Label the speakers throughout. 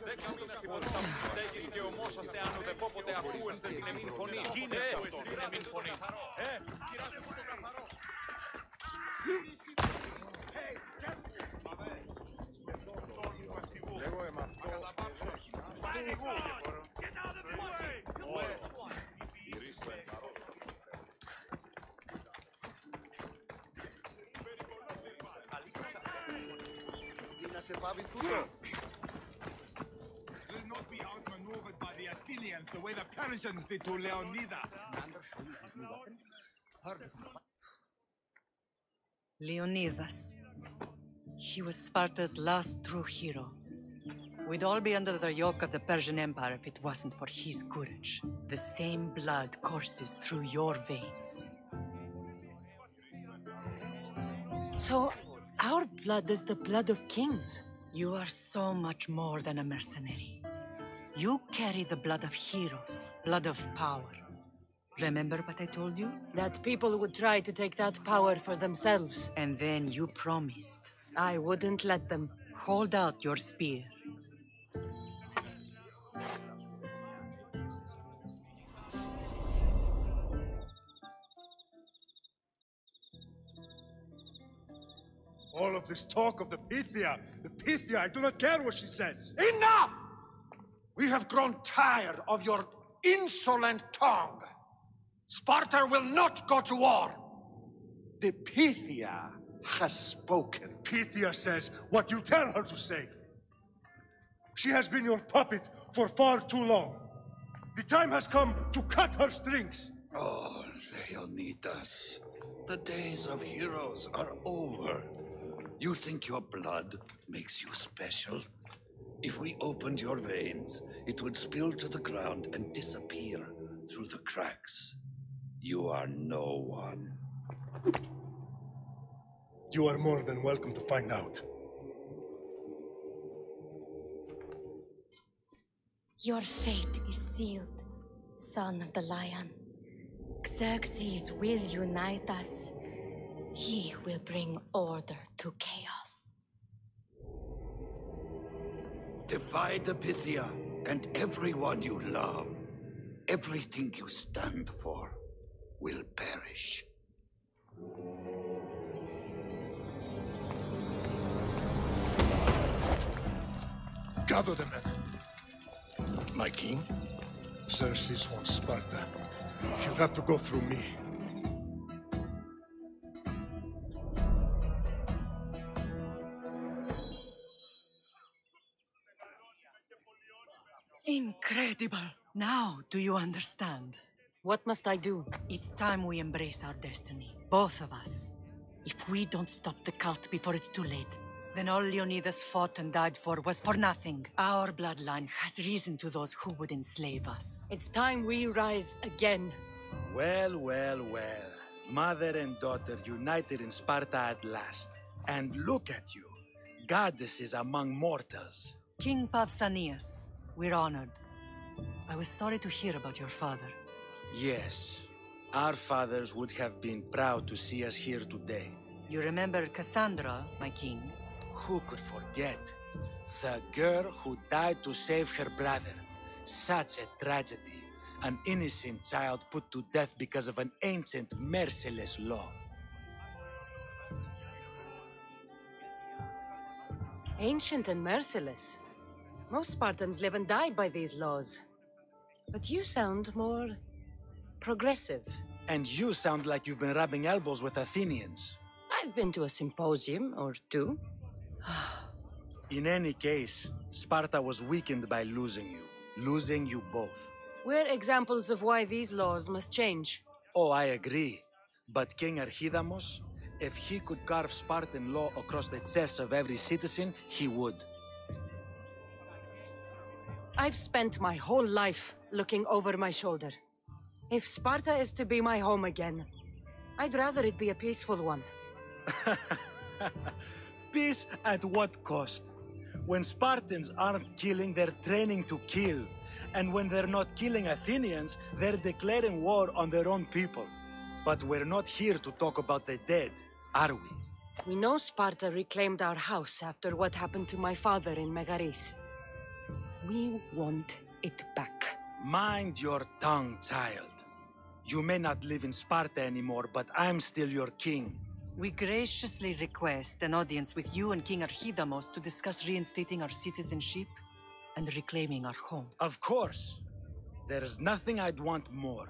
Speaker 1: Δεν καμία συμπονισά που στέγεις και ομόσαστε αν ουδεπόποτε ακούεστε την εμήν φωνή. Γίνεσαι αυτό την εμήν φωνή. Κυράτε μου το καθαρό. Εγώ είμαι αυτό.
Speaker 2: Να σε πάβει τούτο.
Speaker 3: The way the Persians did to Leonidas.
Speaker 4: Leonidas. He was Sparta's last true hero. We'd all be under the yoke of the Persian Empire if it wasn't for his courage. The same blood courses through your veins.
Speaker 5: So, our blood is the blood of kings.
Speaker 4: You are so much more than a mercenary. You carry the blood of heroes, blood of power. Remember what I told you?
Speaker 5: That people would try to take that power for themselves.
Speaker 4: And then you promised.
Speaker 5: I wouldn't let them.
Speaker 4: Hold out your spear.
Speaker 6: All of this talk of the Pythia, I do not care what she says.
Speaker 2: Enough! We have grown tired of your insolent tongue. Sparta will not go to war. The Pythia has spoken.
Speaker 6: Pythia says what you tell her to say. She has been your puppet for far too long. The time has come to cut her strings.
Speaker 7: Oh, Leonidas, the days of heroes are over. You think your blood makes you special? If we opened your veins, it would spill to the ground and disappear through the cracks. You are no one.
Speaker 6: You are more than welcome to find out.
Speaker 8: Your fate is sealed, son of the lion. Xerxes will unite us. He will bring order to chaos.
Speaker 7: Divide the Pythia, and everyone you love, everything you stand for, will perish.
Speaker 6: Gather the men.
Speaker 9: My king?
Speaker 6: Xerxes wants Sparta. She'll have to go through me.
Speaker 4: Incredible! Now, do you understand?
Speaker 5: What must I do?
Speaker 4: It's time we embrace our destiny, both of us. If we don't stop the cult before it's too late, then all Leonidas fought and died for was for nothing. Our bloodline has risen to those who would enslave us.
Speaker 5: It's time we rise again.
Speaker 10: Well, well, well. Mother and daughter united in Sparta at last. And look at you, goddesses among mortals.
Speaker 4: King Pausanias, we're honored. I was sorry to hear about your father.
Speaker 10: Yes, our fathers would have been proud to see us here today.
Speaker 4: You remember Cassandra, my king?
Speaker 10: Who could forget? The girl who died to save her brother. Such a tragedy. An innocent child put to death because of an ancient, merciless law.
Speaker 5: Ancient and merciless. Most Spartans live and die by these laws. But you sound more progressive.
Speaker 10: And you sound like you've been rubbing elbows with Athenians.
Speaker 5: I've been to a symposium or two.
Speaker 10: In any case, Sparta was weakened by losing you both.
Speaker 5: We're examples of why these laws must change.
Speaker 10: Oh, I agree. But King Archidamos, if he could carve Spartan law across the chests of every citizen, he would.
Speaker 5: I've spent my whole life looking over my shoulder. If Sparta is to be my home again, I'd rather it be a peaceful one.
Speaker 10: Peace at what cost? When Spartans aren't killing, they're training to kill. And when they're not killing Athenians, they're declaring war on their own people. But we're not here to talk about the dead, are we?
Speaker 5: We know Sparta reclaimed our house after what happened to my father in Megaris. We want it back.
Speaker 10: Mind your tongue, child. You may not live in Sparta anymore, but I'm still your king.
Speaker 4: We graciously request an audience with you and King Archidamos to discuss reinstating our citizenship and reclaiming our home.
Speaker 10: Of course. There's nothing I'd want more.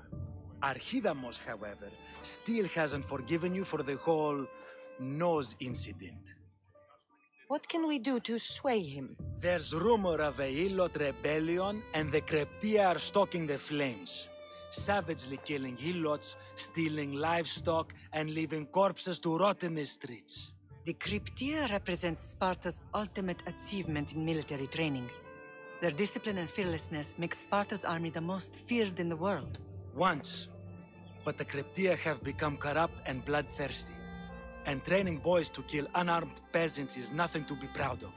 Speaker 10: Archidamos, however, still hasn't forgiven you for the whole nose incident.
Speaker 5: What can we do to sway him?
Speaker 10: There's rumor of a Helot rebellion, and the Kryptia are stoking the flames. Savagely killing Helots, stealing livestock, and leaving corpses to rot in the streets.
Speaker 4: The Kryptia represents Sparta's ultimate achievement in military training. Their discipline and fearlessness make Sparta's army the most feared in the world.
Speaker 10: Once. But the Kryptia have become corrupt and bloodthirsty. And training boys to kill unarmed peasants is nothing to be proud of.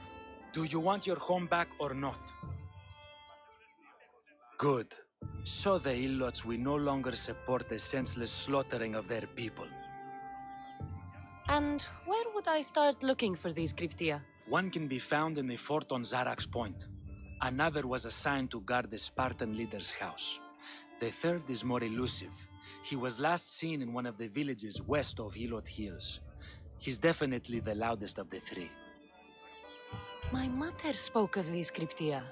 Speaker 10: Do you want your home back or not? Good. So the Helots will no longer support the senseless slaughtering of their people.
Speaker 5: And where would I start looking for these Kryptia?
Speaker 10: One can be found in the fort on Zarax Point. Another was assigned to guard the Spartan leader's house. The third is more elusive. He was last seen in one of the villages west of Helot Hills. He's definitely the loudest of the three.
Speaker 5: My mother spoke of these Kryptia.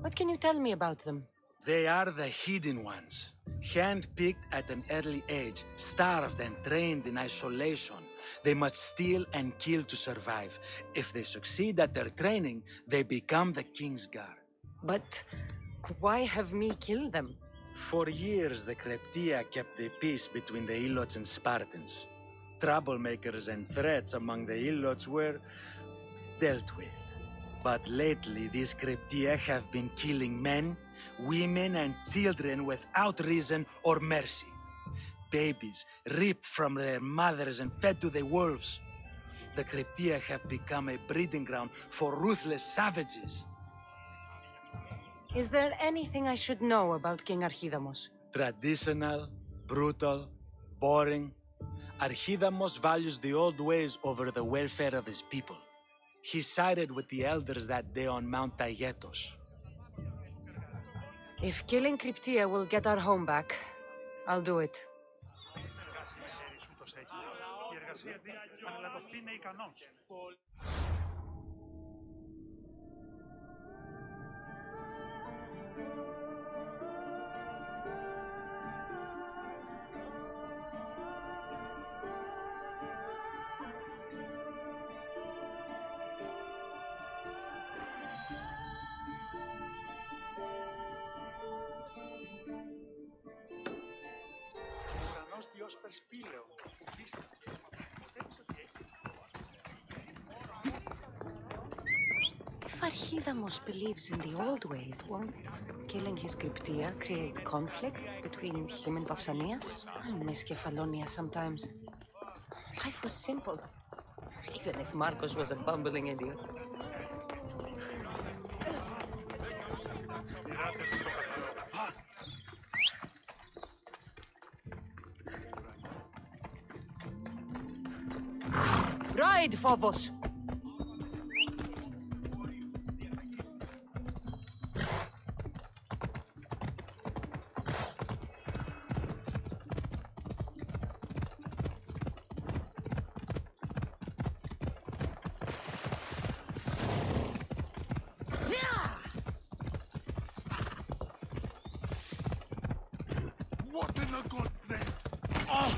Speaker 5: What can you tell me about them?
Speaker 10: They are the hidden ones, hand-picked at an early age, starved and trained in isolation. They must steal and kill to survive. If they succeed at their training, they become the king's guard.
Speaker 5: But why have me kill them?
Speaker 10: For years, the Kryptia kept the peace between the Helots and Spartans. Troublemakers and threats among the Helots were dealt with. But lately, these Kryptia have been killing men, women, and children without reason or mercy. Babies ripped from their mothers and fed to the wolves. The Kryptia have become a breeding ground for ruthless savages.
Speaker 5: Is there anything I should know about King Archidamos?
Speaker 10: Traditional, brutal, boring. Archidamos values the old ways over the welfare of his people. He sided with the elders that day on Mount Taygetos.
Speaker 5: If killing Kryptia will get our home back, I'll do it. If Archidamos believes in the old ways, won't killing his Kryptia create conflict between him and Pausanias? I miss Kefalonia sometimes. Life was simple, even if Marcos was a bumbling idiot. Ride, Phobos!
Speaker 3: What in the God's name? Oh!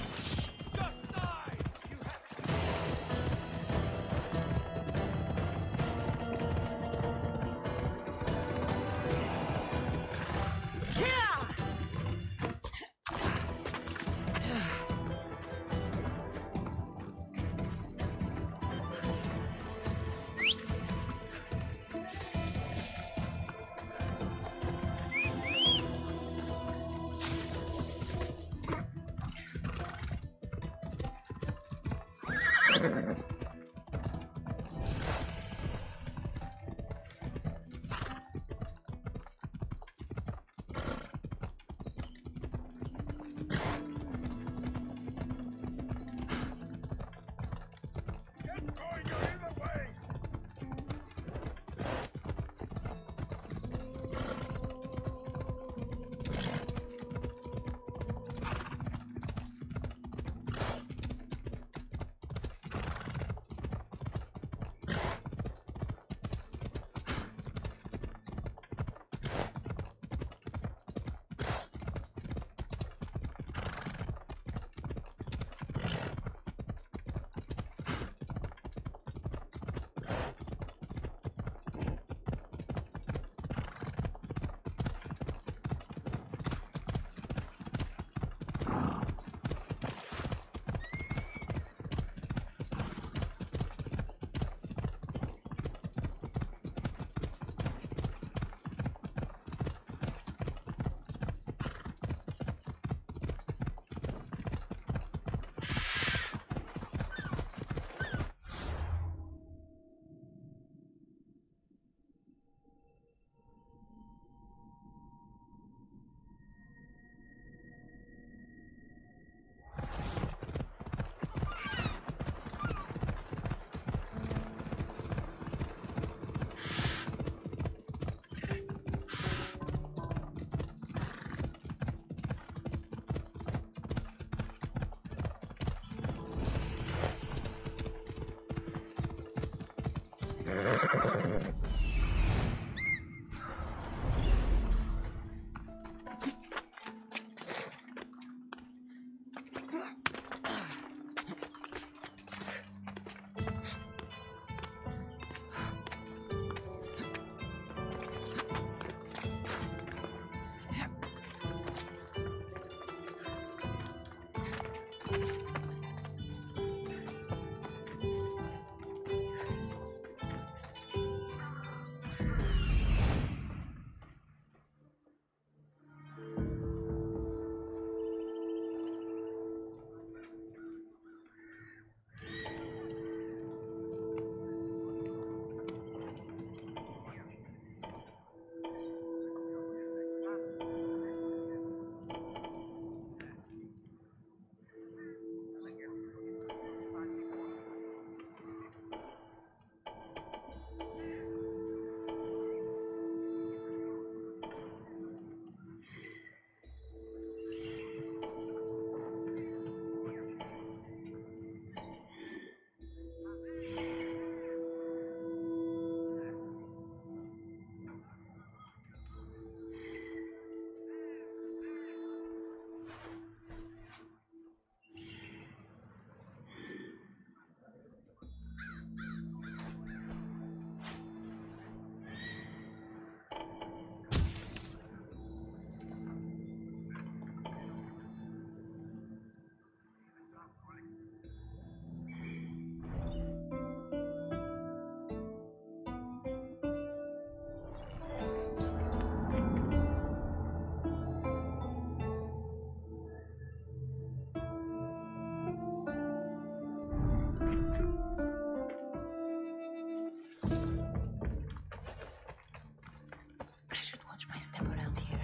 Speaker 5: I step around here.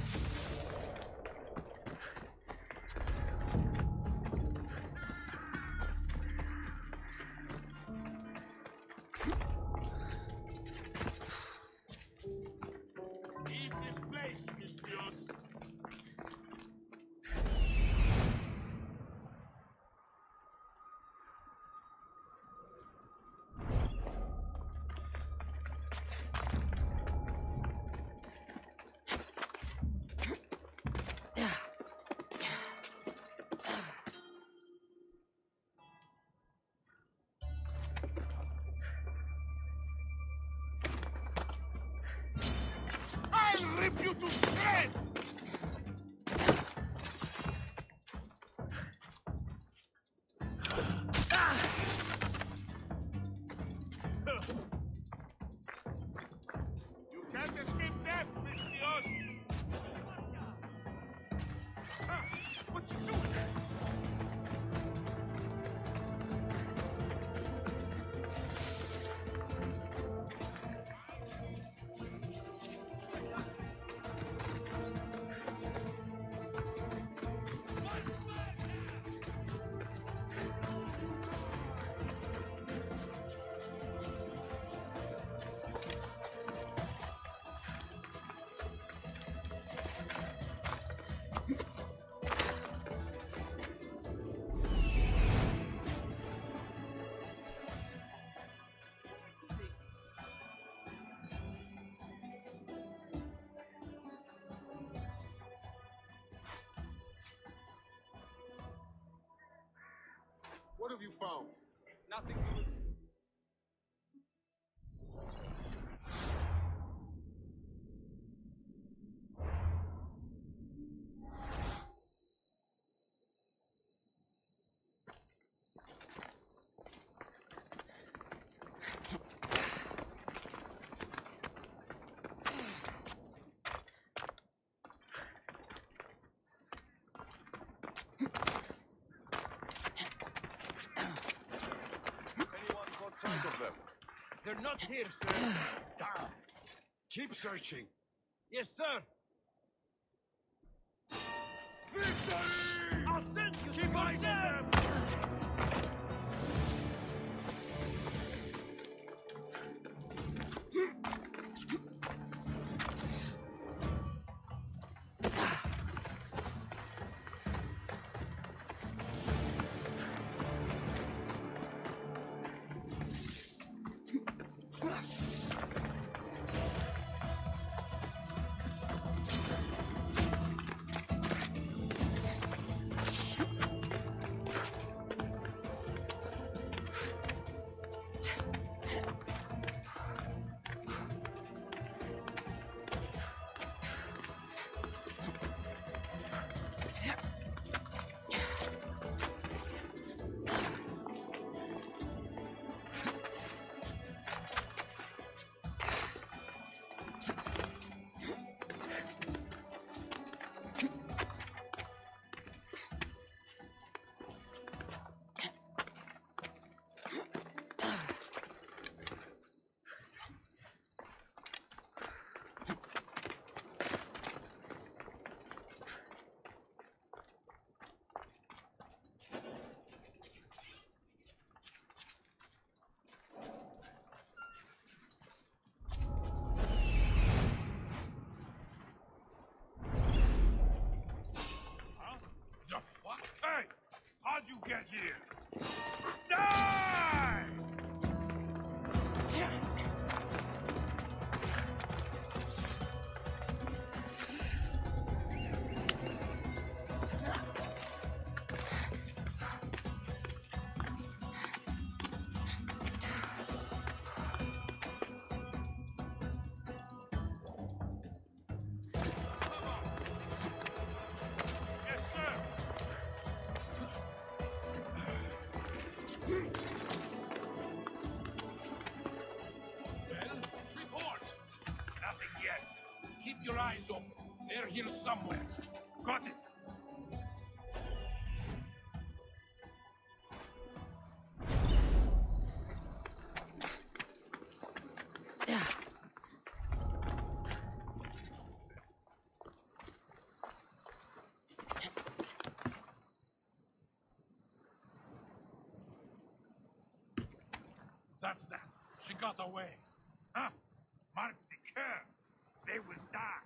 Speaker 3: Leave this place, mistress. I'll rip you to shreds! You can't escape death, mistress! What's he doing?
Speaker 1: What have you found? Nothing.
Speaker 3: They're not here, sir. Damn. Keep searching.
Speaker 10: Yes, sir.
Speaker 3: Victory! I'll send you. Keep on them. here! Die!
Speaker 1: Your eyes open. They're here somewhere.
Speaker 3: Got it!
Speaker 1: That's that. She got away.
Speaker 3: Huh? Mark the curve. They will die.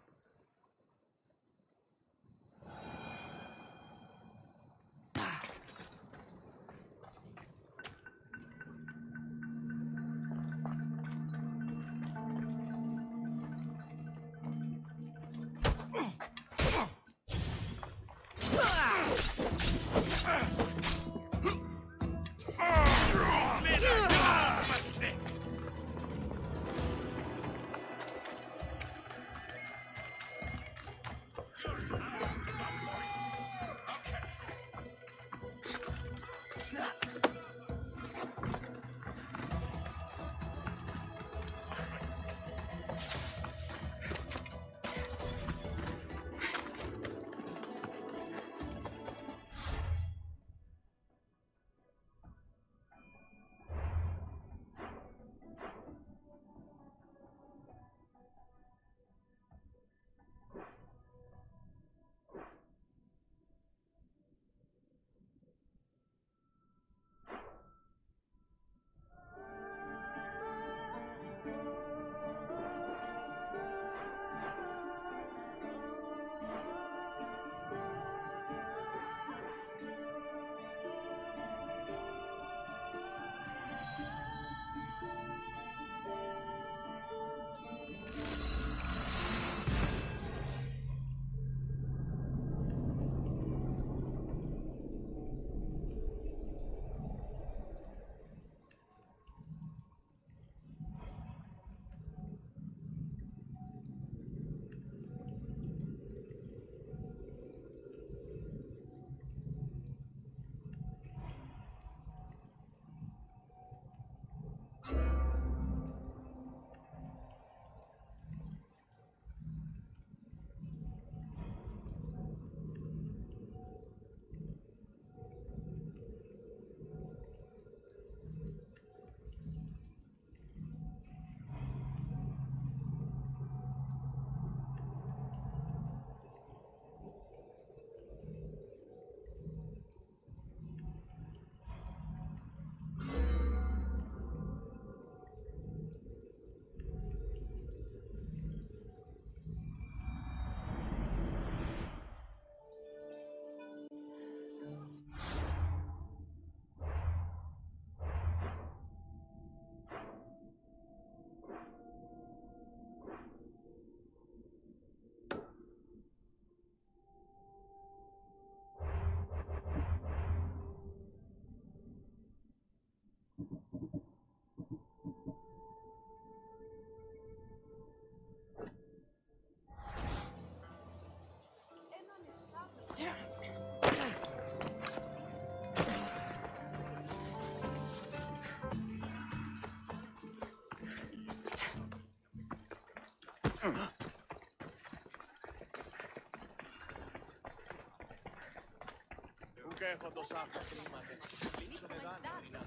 Speaker 1: έχω το σάφα χρήματα. Λείψουνε δάνεια.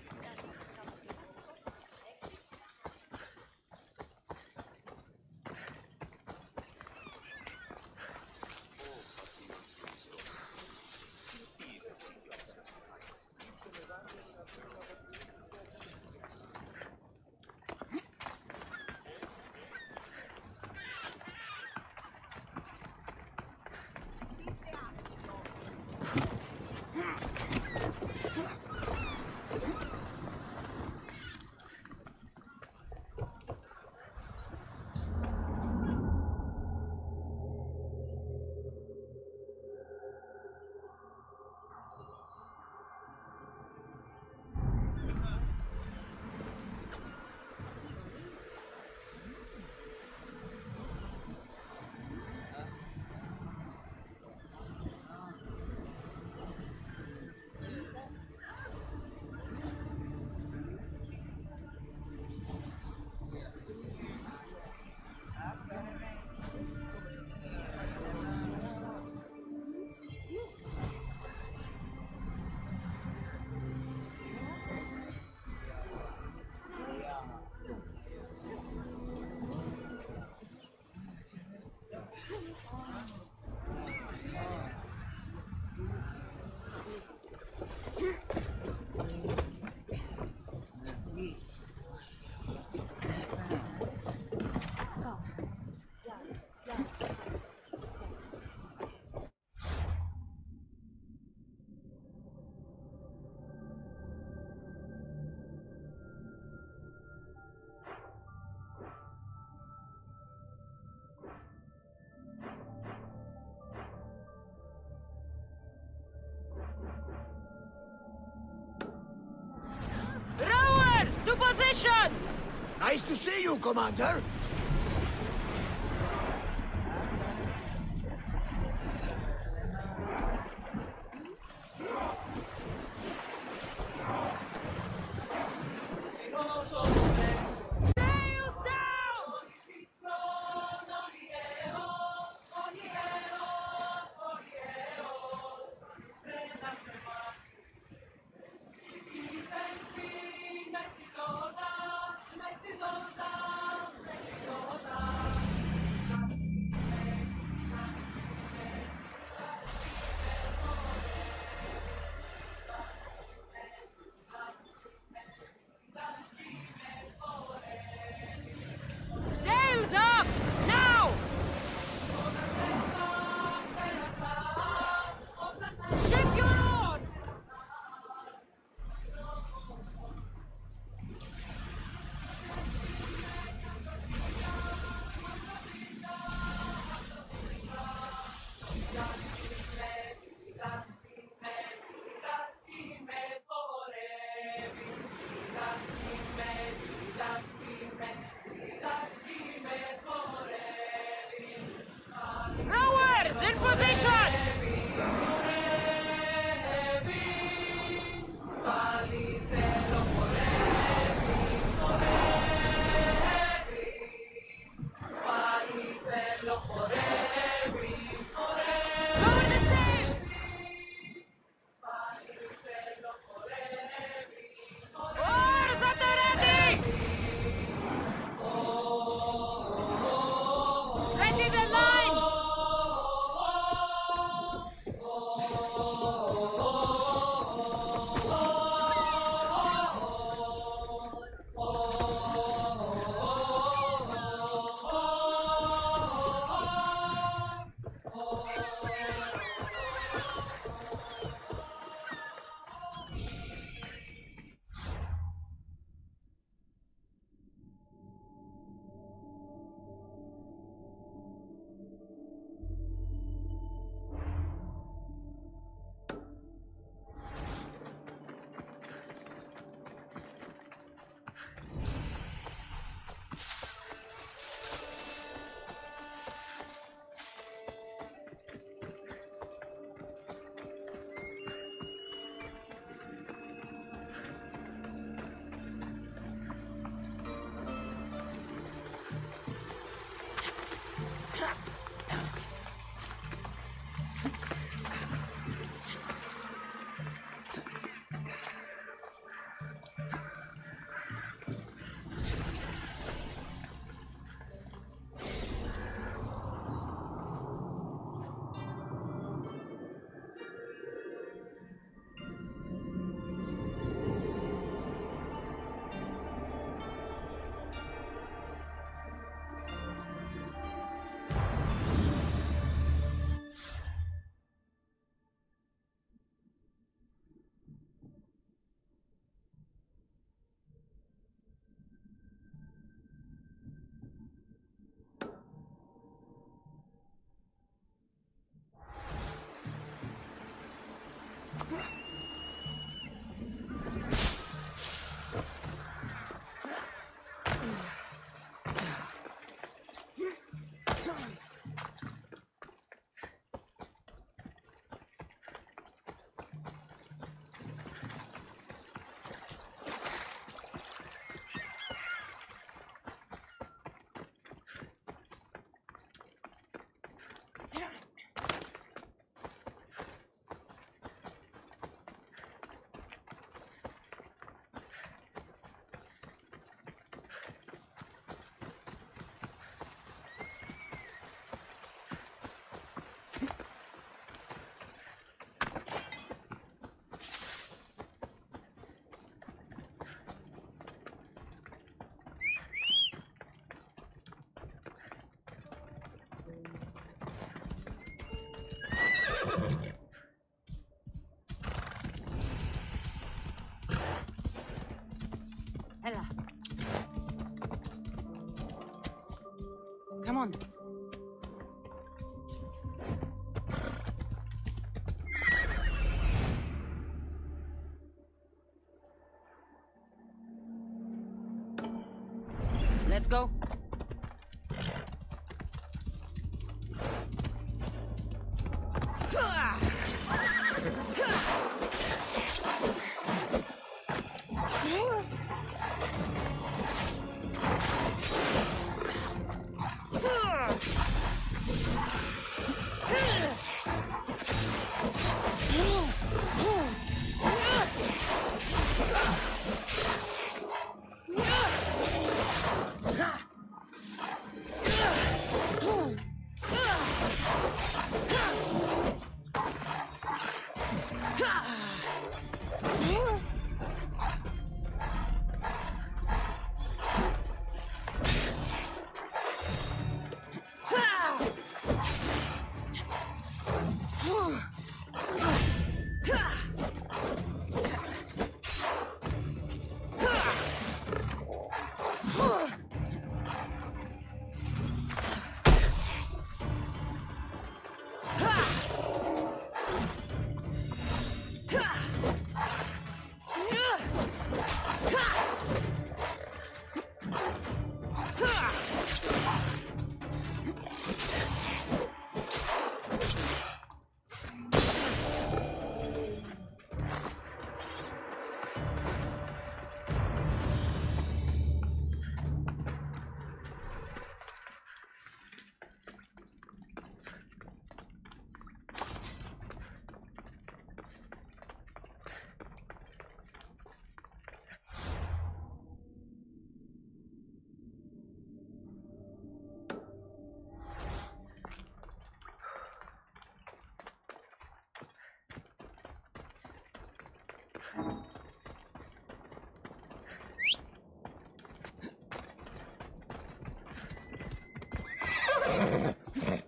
Speaker 5: positions!
Speaker 9: Nice to see you, Commander.
Speaker 5: Sails up! Now! Ship your oars! Rowers in position! Lower the sail! Oars at the ready! Ready the line! Ella. Come on.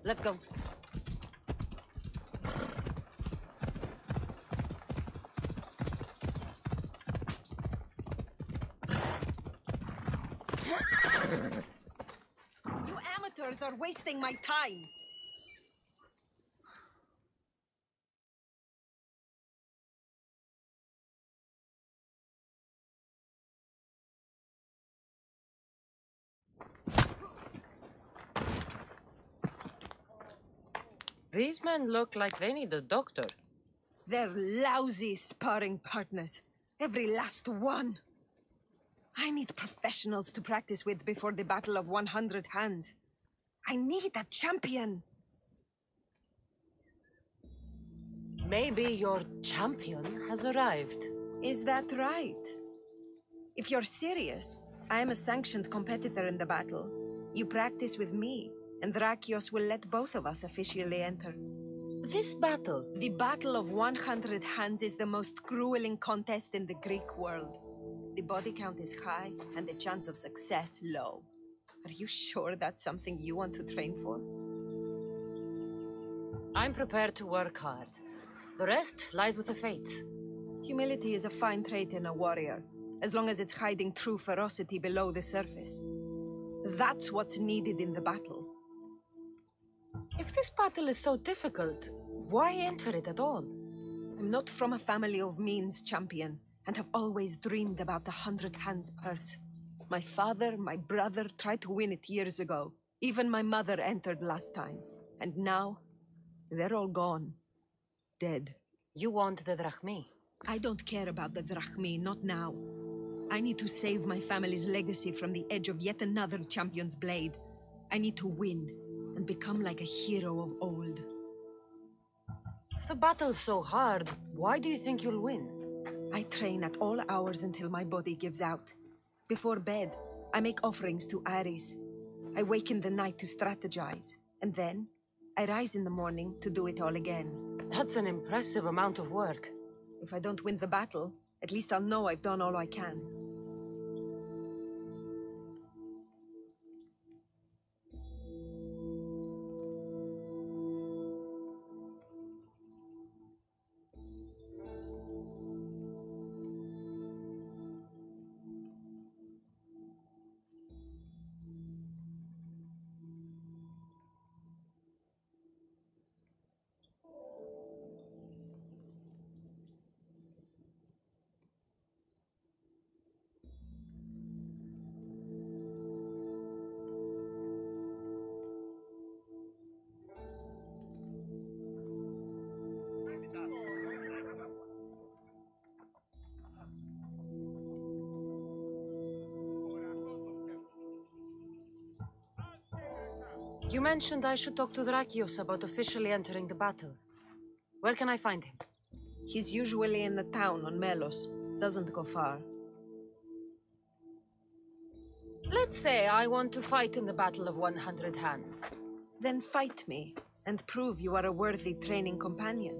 Speaker 5: Let's go. You amateurs are wasting my time.
Speaker 11: These men look like they need a doctor.
Speaker 5: They're lousy sparring partners. Every last one. I need professionals to practice with before the Battle of 100 Hands. I need a champion.
Speaker 11: Maybe your champion has arrived.
Speaker 5: Is that right? If you're serious, I am a sanctioned competitor in the battle. You practice with me, and Drakios will let both of us officially enter.
Speaker 11: This battle?
Speaker 5: The Battle of 100 Hands is the most grueling contest in the Greek world. The body count is high, and the chance of success low. Are you sure that's something you want to train for?
Speaker 11: I'm prepared to work hard. The rest lies with the fates.
Speaker 5: Humility is a fine trait in a warrior, as long as it's hiding true ferocity below the surface. That's what's needed in the battle.
Speaker 11: If this battle is so difficult, why enter it at all?
Speaker 5: I'm not from a family of means, champion, and have always dreamed about the 100 Hands purse. My father, my brother tried to win it years ago. Even my mother entered last time. And now, they're all gone. Dead.
Speaker 11: You want the drachmi?
Speaker 5: I don't care about the drachmi, not now. I need to save my family's legacy from the edge of yet another champion's blade. I need to win, and become like a hero of old.
Speaker 11: If the battle's so hard, why do you think you'll win?
Speaker 5: I train at all hours until my body gives out. Before bed, I make offerings to Ares. I wake in the night to strategize, and then I rise in the morning to do it all again.
Speaker 11: That's an impressive amount of work.
Speaker 5: If I don't win the battle, at least I'll know I've done all I can.
Speaker 11: You mentioned I should talk to Drakios about officially entering the battle. Where can I find him?
Speaker 12: He's usually in the town on Melos. Doesn't go far.
Speaker 11: Let's say I want to fight in the Battle of 100 Hands.
Speaker 12: Then fight me, and prove you are a worthy training companion.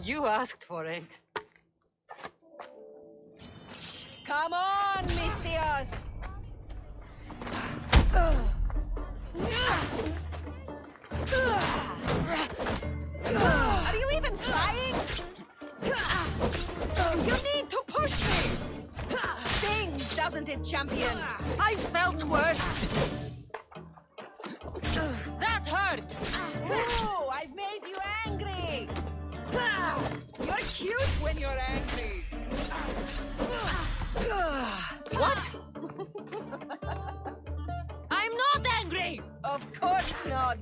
Speaker 11: You asked for it.
Speaker 12: Come on, Mistios! Are you even trying? You need to push me! Stings, doesn't it, champion? I felt worse. That hurt! Ooh, I've made you angry! You're cute when you're angry! What? I'm not angry! Of course not!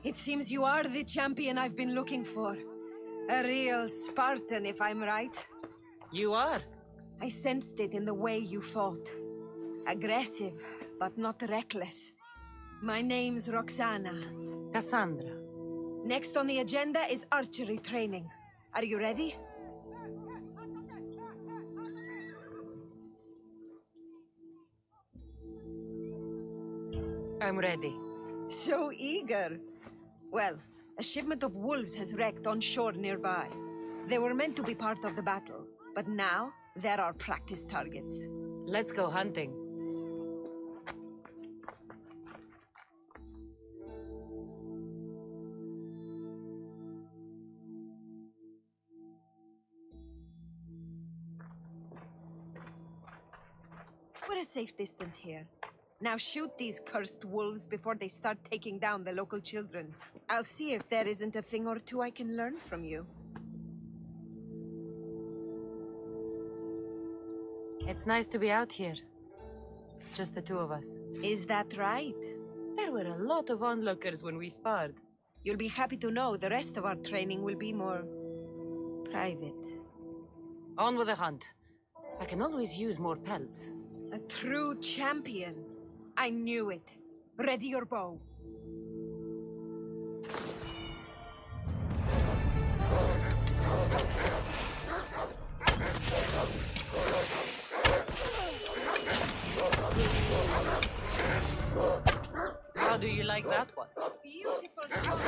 Speaker 12: It seems you are the champion I've been looking for. A real Spartan, if I'm right.
Speaker 11: You are.
Speaker 12: I sensed it in the way you fought. Aggressive, but not reckless. My name's Roxana.
Speaker 11: Cassandra.
Speaker 12: Next on the agenda is archery training. Are you ready?
Speaker 11: I'm ready.
Speaker 12: So eager. Well, a shipment of wolves has wrecked on shore nearby. They were meant to be part of the battle, but now they're our practice targets.
Speaker 11: Let's go hunting.
Speaker 12: We're a safe distance here. Now shoot these cursed wolves before they start taking down the local children. I'll see if there isn't a thing or two I can learn from you.
Speaker 11: It's nice to be out here. Just the two of us.
Speaker 12: Is that right?
Speaker 11: There were a lot of onlookers when we sparred.
Speaker 12: You'll be happy to know the rest of our training will be more... private.
Speaker 11: On with the hunt. I can always use more pelts.
Speaker 12: A true champion. I knew it. Ready your bow.
Speaker 11: How do you like that one?
Speaker 12: Beautiful shot.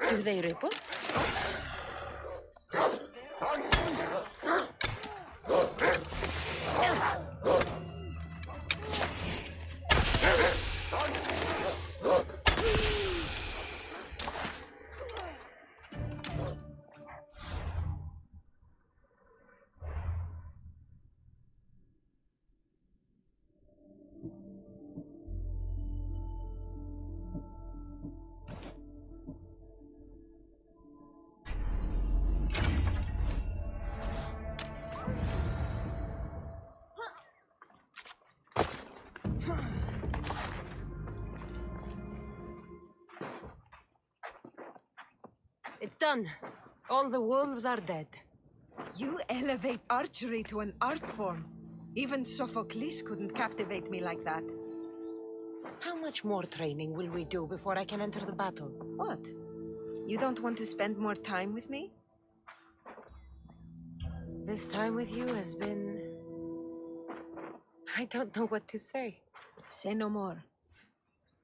Speaker 11: Do they ripple? It's done. All the wolves are dead.
Speaker 12: You elevate archery to an art form. Even Sophocles couldn't captivate me like that.
Speaker 11: How much more training will we do before I can enter the battle?
Speaker 12: What? You don't want to spend more time with me?
Speaker 11: This time with you has been... I don't know what to say.
Speaker 12: Say no more.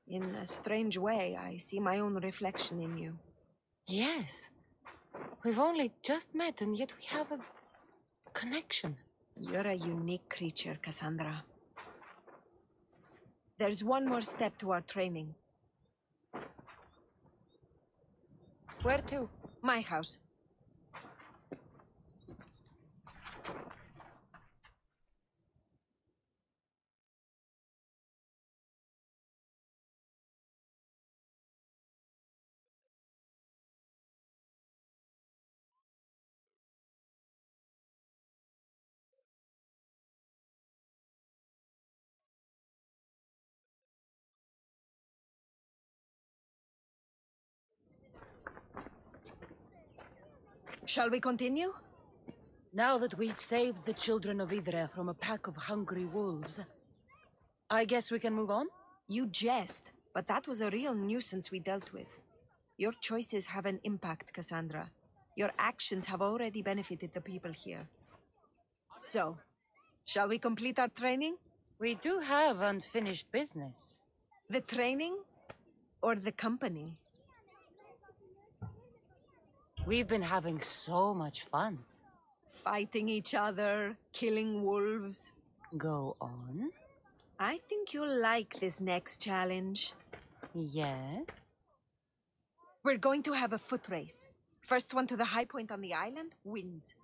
Speaker 12: In a strange way, I see my own reflection in you.
Speaker 11: Yes. We've only just met, and yet we have a connection.
Speaker 12: You're a unique creature, Cassandra. There's one more step to our training.
Speaker 11: Where to?
Speaker 12: My house. Shall we continue?
Speaker 11: Now that we've saved the children of Idre from a pack of hungry wolves, I guess we can move on?
Speaker 12: You jest, but that was a real nuisance we dealt with. Your choices have an impact, Cassandra. Your actions have already benefited the people here. So, shall we complete our training?
Speaker 11: We do have unfinished business.
Speaker 12: The training or the company?
Speaker 11: We've been having so much fun.
Speaker 12: Fighting each other, killing wolves.
Speaker 11: Go on.
Speaker 12: I think you'll like this next challenge.
Speaker 11: Yeah?
Speaker 12: We're going to have a foot race. First one to the high point on the island wins.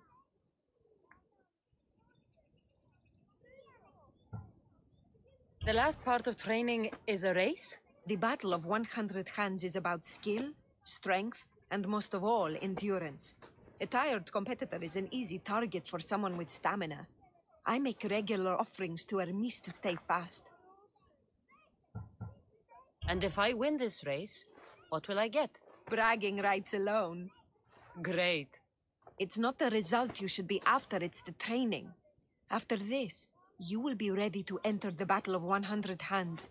Speaker 11: The last part of training is a race?
Speaker 12: The Battle of 100 Hands is about skill, strength, and most of all, endurance. A tired competitor is an easy target for someone with stamina. I make regular offerings to Hermes to stay fast.
Speaker 11: And if I win this race, what will I get?
Speaker 12: Bragging rights alone.
Speaker 11: Great.
Speaker 12: It's not the result you should be after, it's the training. After this, you will be ready to enter the Battle of 100 Hands.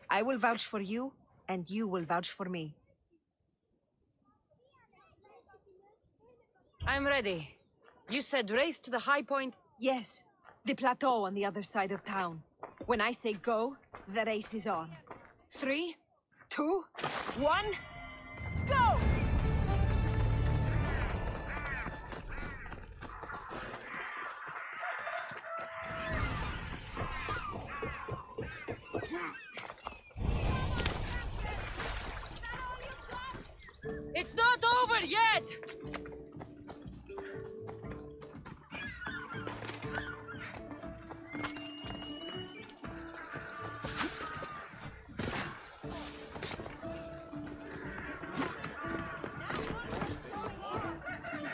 Speaker 12: I will vouch for you, and you will vouch for me.
Speaker 11: I'm ready. You said race to the high point?
Speaker 12: Yes, the plateau on the other side of town. When I say go, the race is on. 3, 2, 1, go!
Speaker 11: It's not over yet!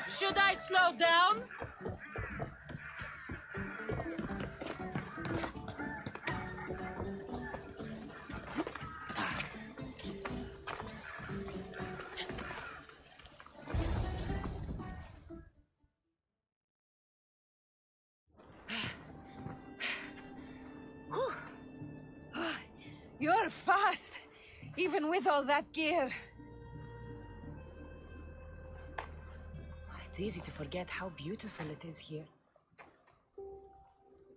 Speaker 11: Should I slow down?
Speaker 12: You're fast, even with all that gear.
Speaker 11: It's easy to forget how beautiful it is here.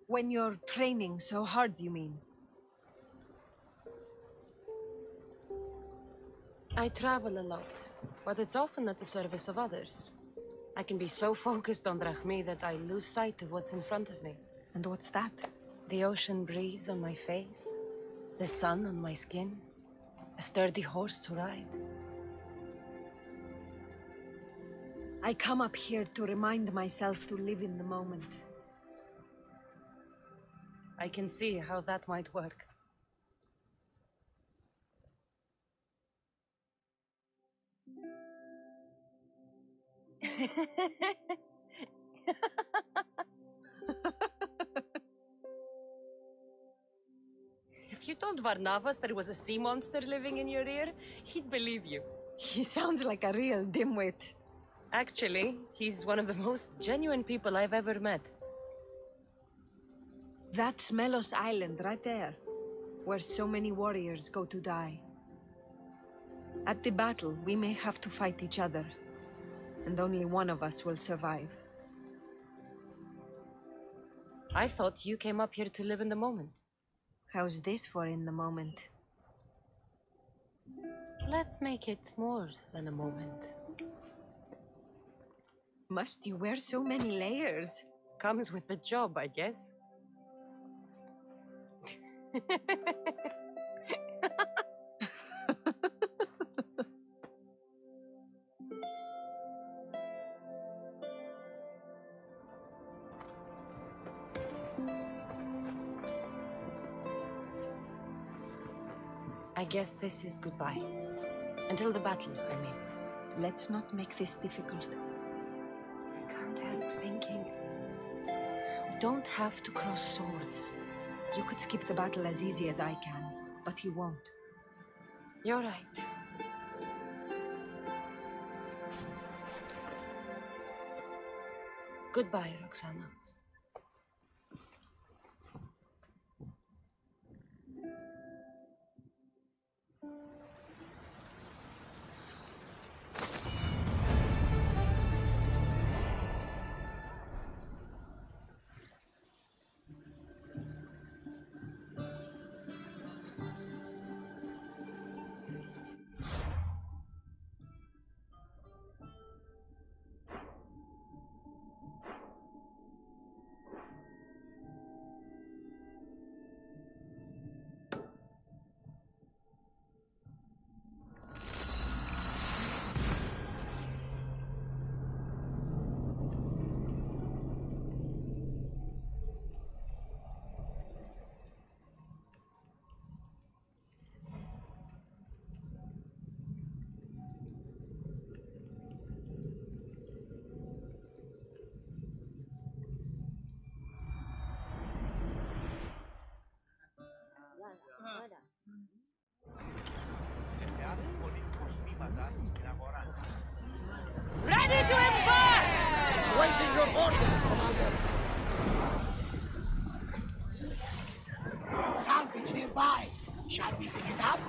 Speaker 12: When you're training so hard, you mean?
Speaker 11: I travel a lot, but it's often at the service of others. I can be so focused on Drachmi that I lose sight of what's in front of me.
Speaker 12: And what's that?
Speaker 11: The ocean breeze on my face, the sun on my skin, a sturdy horse to ride.
Speaker 12: I come up here to remind myself to live in the moment.
Speaker 11: I can see how that might work. If you told Varnavas there was a sea monster living in your ear, he'd believe you.
Speaker 12: He sounds like a real dimwit.
Speaker 11: Actually, he's one of the most genuine people I've ever met.
Speaker 12: That's Melos Island right there, where so many warriors go to die. At the battle, we may have to fight each other, and only one of us will survive.
Speaker 11: I thought you came up here to live in the moment.
Speaker 12: How's this for in the moment?
Speaker 11: Let's make it more than a moment.
Speaker 12: Must you wear so many layers?
Speaker 11: Comes with the job, I guess. I guess this is goodbye. Until the battle, I mean.
Speaker 12: Let's not make this difficult.
Speaker 11: I can't help thinking. We don't have to cross swords.
Speaker 12: You could skip the battle as easy as I can, but you won't.
Speaker 11: You're right. Goodbye, Roxana.
Speaker 12: Ready to embark!
Speaker 9: Waiting your orders, Commander. Salvage nearby. Shall we pick it up?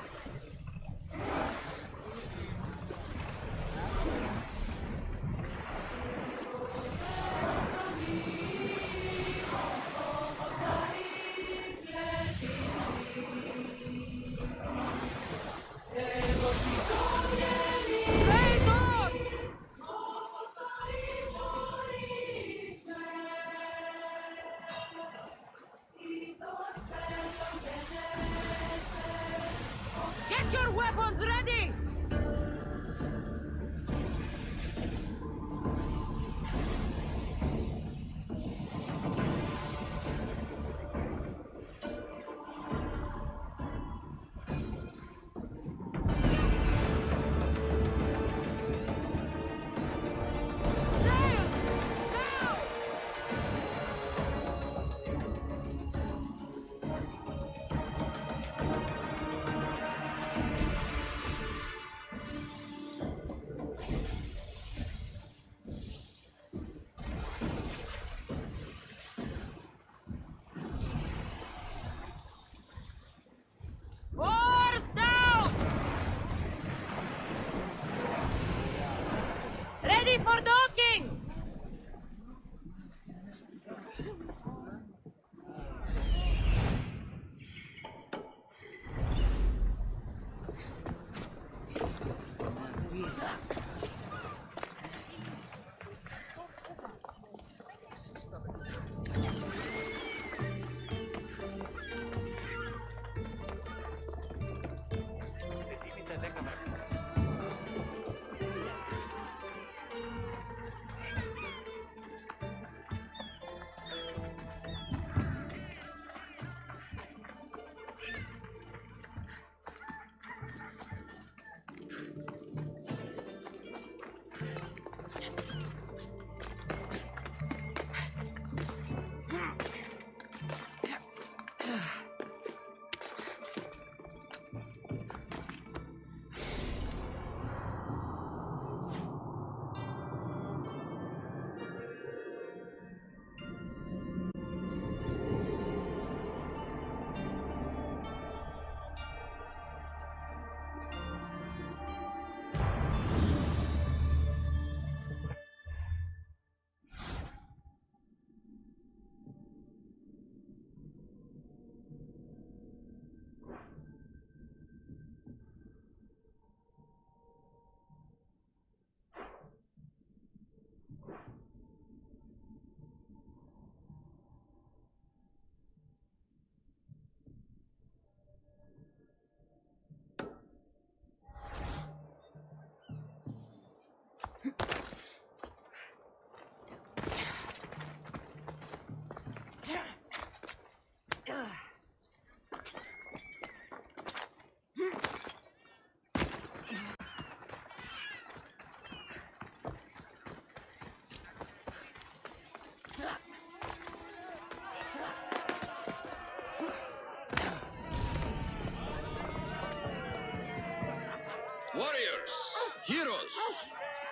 Speaker 13: Heroes!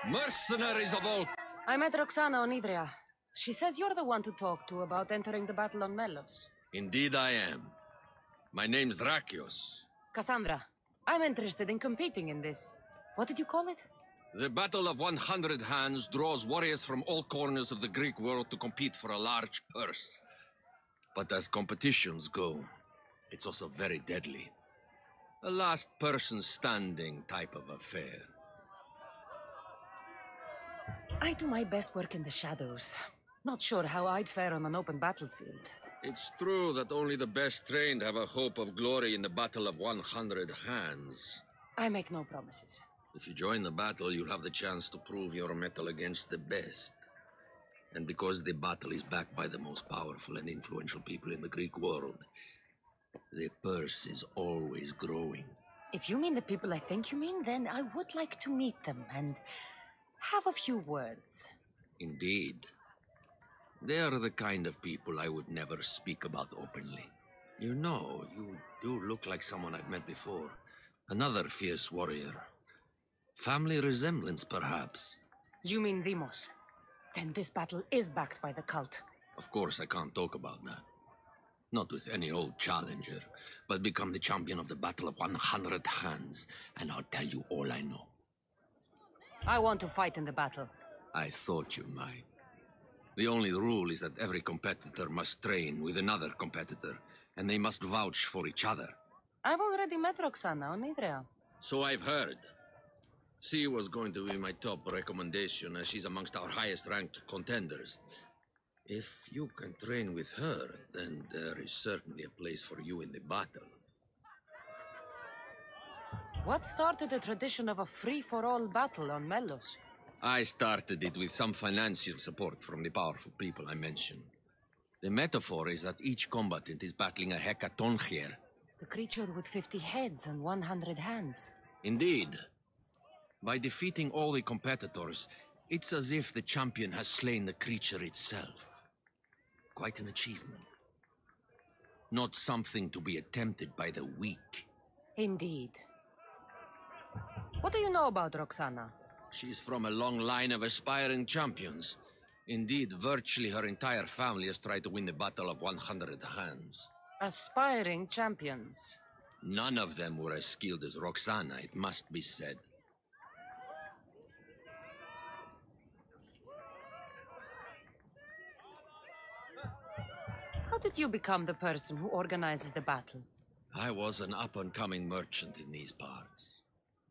Speaker 13: Mercenaries of all...
Speaker 11: I met Roxana on Idria. She says you're the one to talk to about entering the battle on Melos.
Speaker 13: Indeed I am. My name's Drakios.
Speaker 11: Cassandra, I'm interested in competing in this. What did you call it?
Speaker 13: The Battle of 100 Hands draws warriors from all corners of the Greek world to compete for a large purse. But as competitions go, it's also very deadly. A last person standing type of affair.
Speaker 11: I do my best work in the shadows. Not sure how I'd fare on an open battlefield.
Speaker 13: It's true that only the best trained have a hope of glory in the Battle of 100 Hands.
Speaker 11: I make no promises.
Speaker 13: If you join the battle, you'll have the chance to prove your mettle against the best. And because the battle is backed by the most powerful and influential people in the Greek world, the purse is always growing.
Speaker 11: If you mean the people I think you mean, then I would like to meet them and have a few words.
Speaker 13: Indeed. They are the kind of people I would never speak about openly. You know, you do look like someone I've met before. Another fierce warrior. Family resemblance, perhaps.
Speaker 11: You mean Demos? Then this battle is backed by the cult.
Speaker 13: Of course, I can't talk about that. Not with any old challenger, but become the champion of the Battle of 100 Hands, and I'll tell you all I know.
Speaker 11: I want to fight in the battle.
Speaker 13: I thought you might. The only rule is that every competitor must train with another competitor, and they must vouch for each other.
Speaker 11: I've already met Roxana on Idria.
Speaker 13: So I've heard. She was going to be my top recommendation, as she's amongst our highest-ranked contenders. If you can train with her, then there is certainly a place for you in the battle.
Speaker 11: What started the tradition of a free-for-all battle on Melos?
Speaker 13: I started it with some financial support from the powerful people I mentioned. The metaphor is that each combatant is battling a hecatoncheir.
Speaker 11: The creature with 50 heads and 100 hands.
Speaker 13: Indeed. By defeating all the competitors, it's as if the champion has slain the creature itself. Quite an achievement. Not something to be attempted by the weak.
Speaker 11: Indeed. What do you know about Roxana?
Speaker 13: She's from a long line of aspiring champions. Indeed, virtually her entire family has tried to win the Battle of 100 Hands.
Speaker 11: Aspiring champions.
Speaker 13: None of them were as skilled as Roxana, it must be said.
Speaker 11: How did you become the person who organizes the battle?
Speaker 13: I was an up-and-coming merchant in these parts.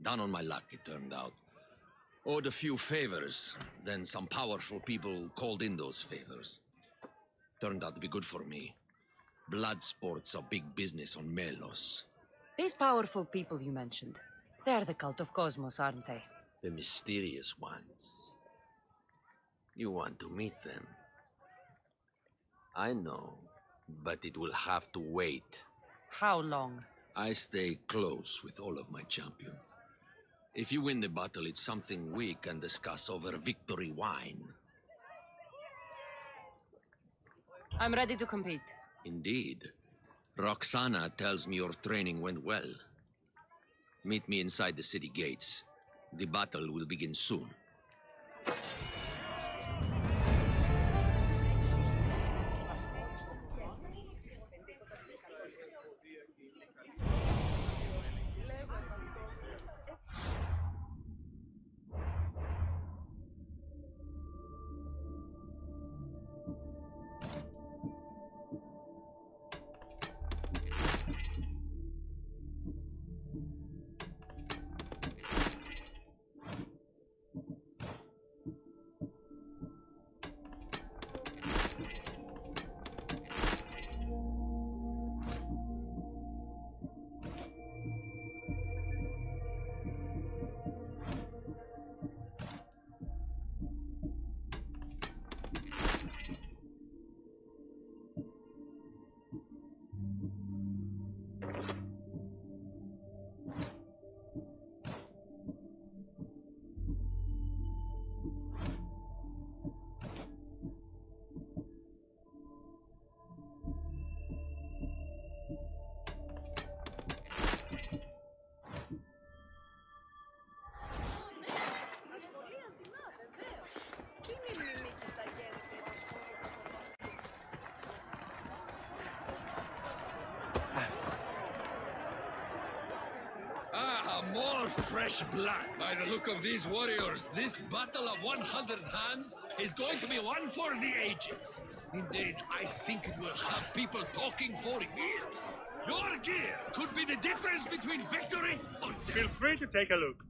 Speaker 13: Down on my luck, it turned out. Owed a few favors, then some powerful people called in those favors. Turned out to be good for me. Blood sports are big business on Melos.
Speaker 11: These powerful people you mentioned, they're the cult of Cosmos, aren't they?
Speaker 13: The mysterious ones. You want to meet them? I know, but it will have to wait.
Speaker 11: How long?
Speaker 13: I stay close with all of my champions. If you win the battle, it's something we can discuss over victory wine.
Speaker 11: I'm ready to compete.
Speaker 13: Indeed. Roxana tells me your training went well. Meet me inside the city gates. The battle will begin soon. more fresh blood. By the look of these warriors, this battle of 100 hands is going to be one for the ages. Indeed, I think it will have people talking for years. Your gear could be the difference between victory or death.
Speaker 6: Feel free to take a look.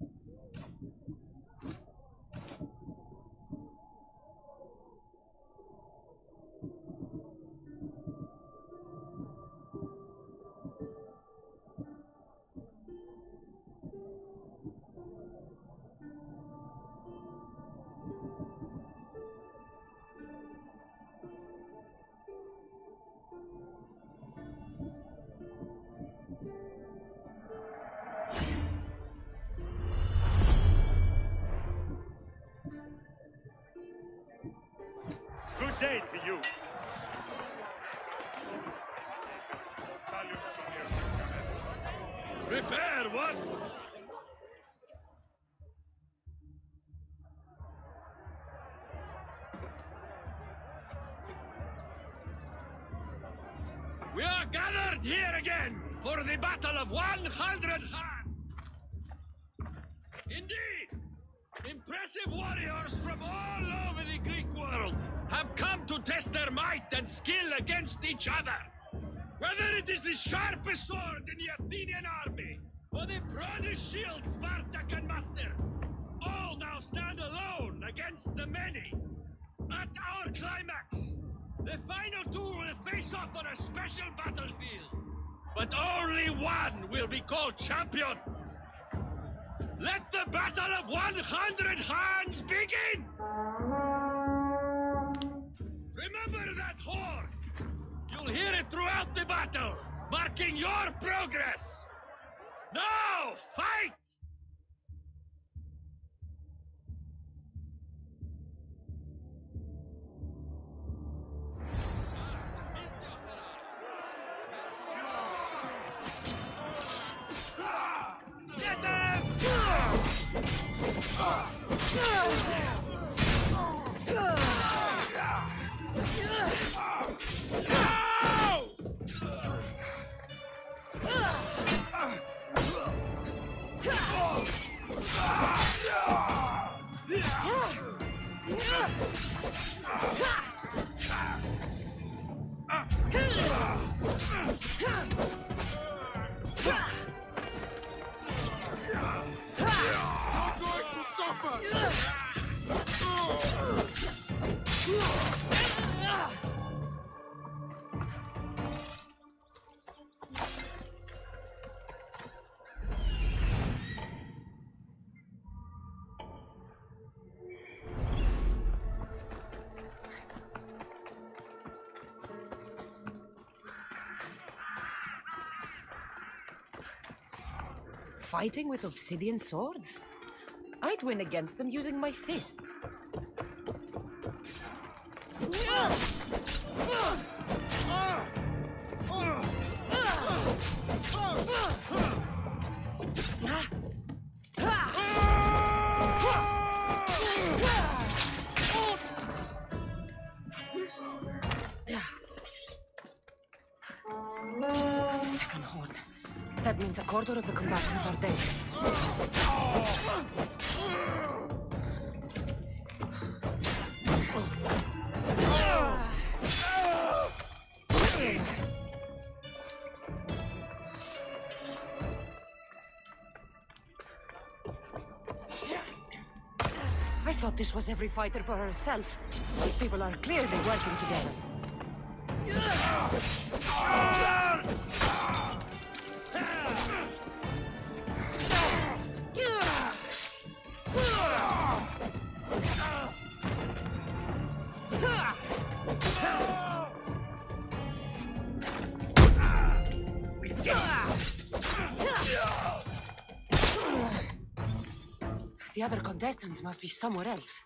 Speaker 6: Good day to you.
Speaker 13: Repair what? We are gathered here again for the battle of 100 hands. Indeed, impressive warriors from all over the Greek world have come to test their might and skill against each other. Whether it is the sharpest sword in the Athenian army, or the broadest shield Sparta can muster, all now stand alone against the many. At our climax, the final two will face off on a special battlefield. But only one will be called champion. Let the battle of 100 hands begin! Remember that horn! You'll hear it throughout the battle, marking your progress! Now, fight! Get them!
Speaker 11: Fighting with obsidian swords? I'd win against them using my fists. The second horn. That means a quarter of the combatants are dead. I thought this was every fighter for herself. These people are clearly working together. The other contestants must be somewhere else.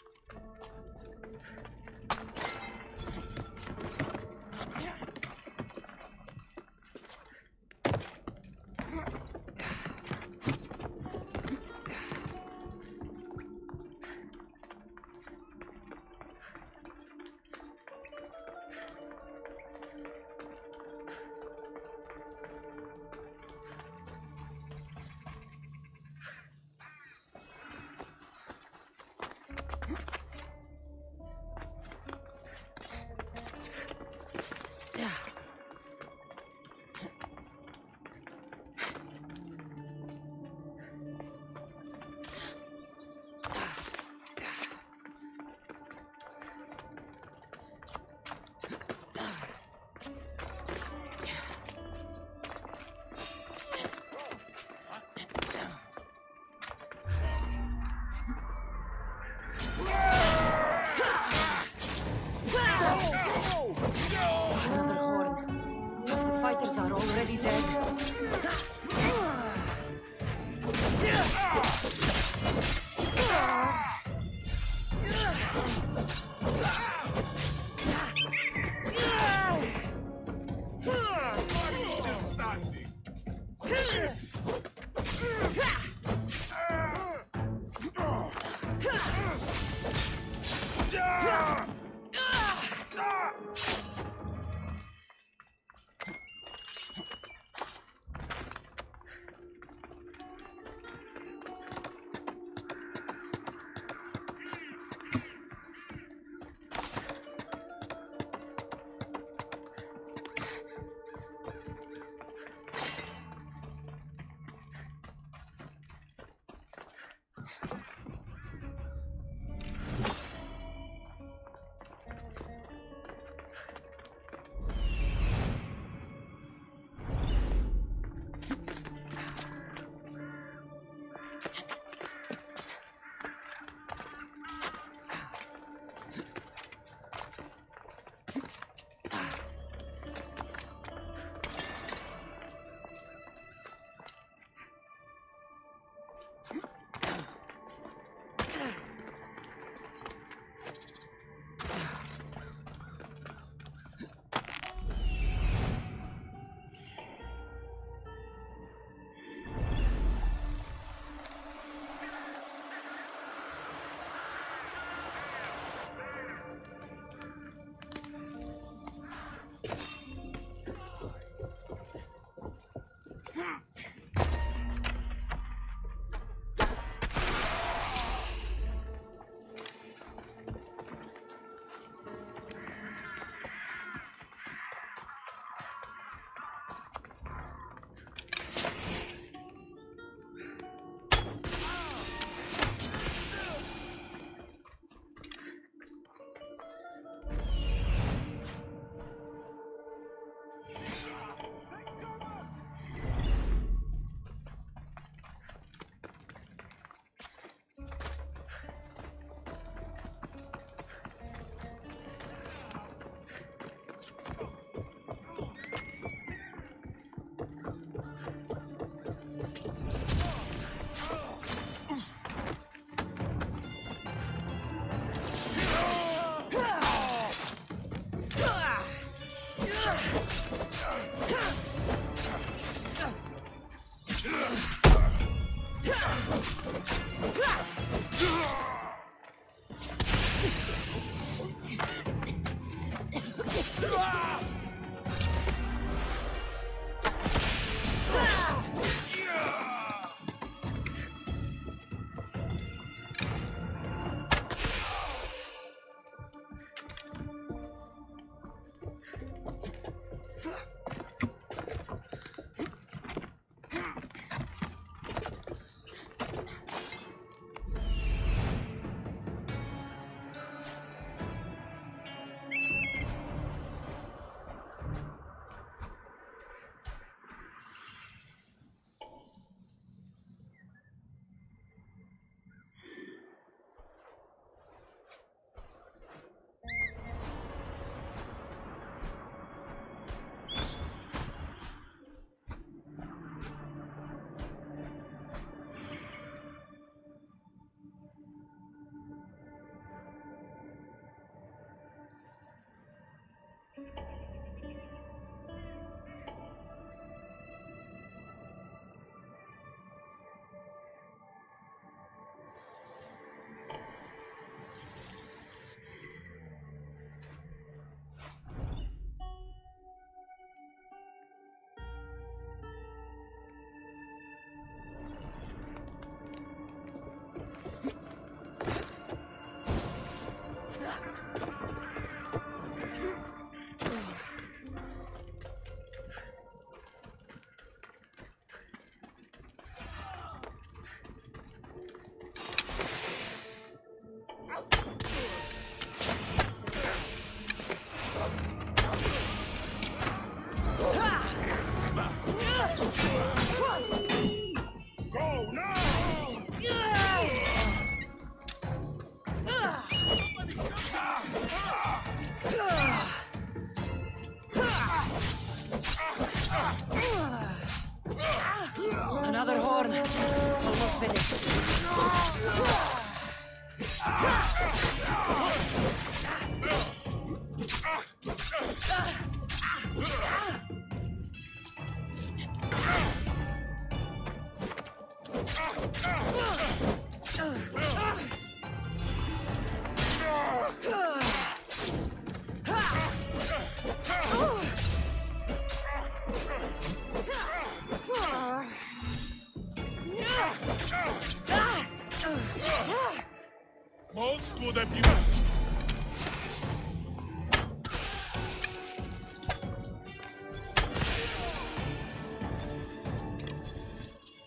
Speaker 4: others are already dead.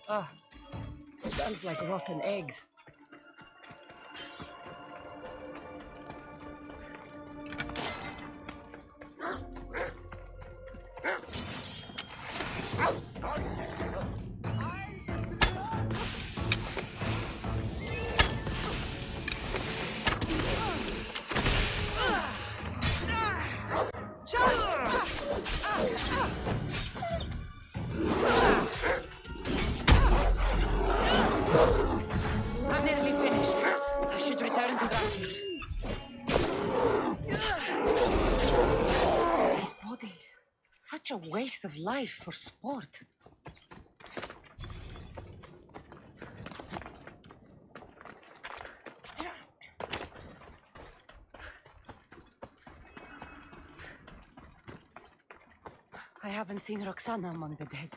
Speaker 11: Ah, smells like rotten eggs.
Speaker 4: I'm nearly finished. I should return to Drakios. These bodies. Such a waste of life for sport. I haven't seen Roxana among the dead.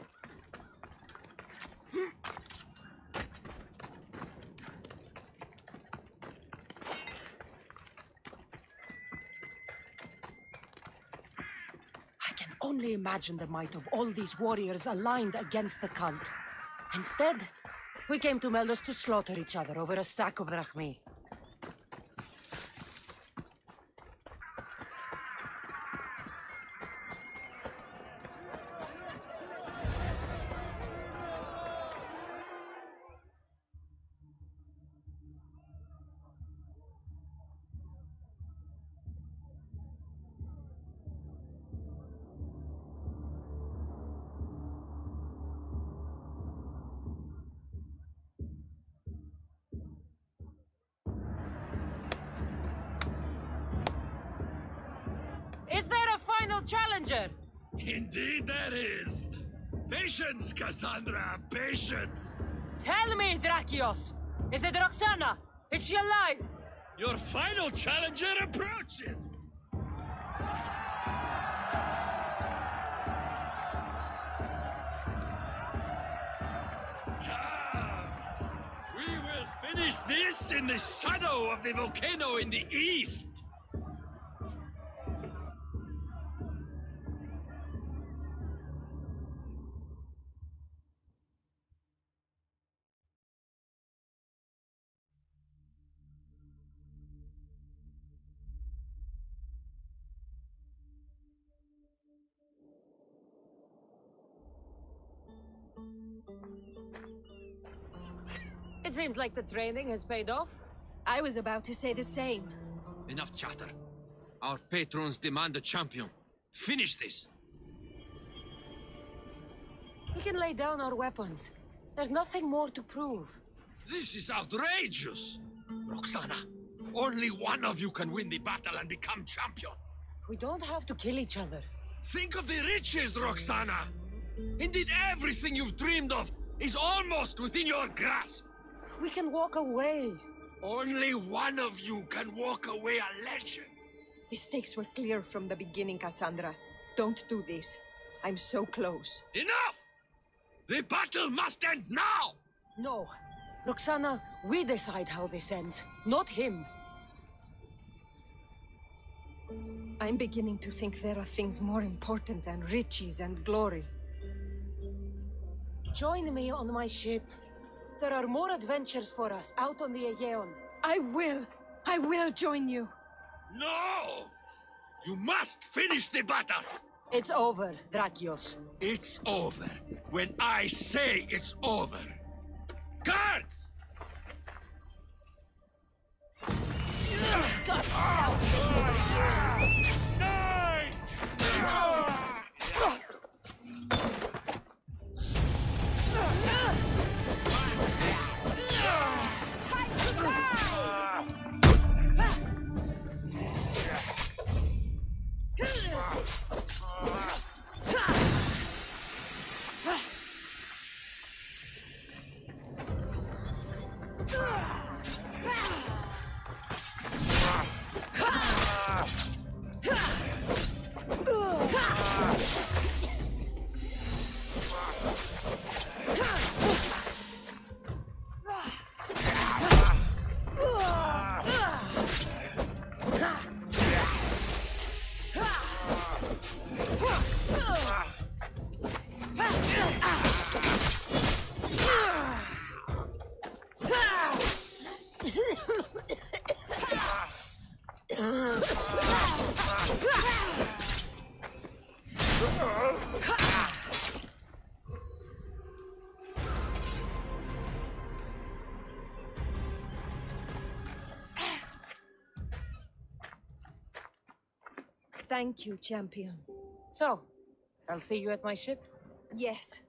Speaker 4: I can only imagine the might of all these warriors aligned against the cult. Instead, we came to Melos to slaughter each other over a sack of drachmi. Is there a final challenger?
Speaker 3: Indeed there is. Patience, Cassandra, patience.
Speaker 4: Tell me, Drakios! Is it Roxana? Is she alive?
Speaker 3: Your final challenger approaches. Come. We will finish this in the shadow of the volcano in the east.
Speaker 11: It seems like the training has paid off.
Speaker 12: I was about to say the same.
Speaker 13: Enough chatter. Our patrons demand a champion. Finish this.
Speaker 4: We can lay down our weapons. There's nothing more to prove.
Speaker 3: This is outrageous! Roxana, only one of you can win the battle and become champion.
Speaker 4: We don't have to kill each other.
Speaker 3: Think of the riches, Roxana! Indeed, everything you've dreamed of is almost within your grasp.
Speaker 4: We can walk away.
Speaker 3: Only one of you can walk away a legend.
Speaker 12: The stakes were clear from the beginning, Cassandra. Don't do this. I'm so close.
Speaker 3: Enough! The battle must end now!
Speaker 4: No. Roxana, we decide how this ends, not him.
Speaker 12: I'm beginning to think there are things more important than riches and glory.
Speaker 4: Join me on my ship. There are more adventures for us out on the Aegean.
Speaker 12: I will join you.
Speaker 3: No! You must finish the battle!
Speaker 4: It's over, Drakios.
Speaker 3: It's over when I say it's over. Guards!
Speaker 12: Thank you, champion.
Speaker 11: So, I'll see you at my ship?
Speaker 12: Yes.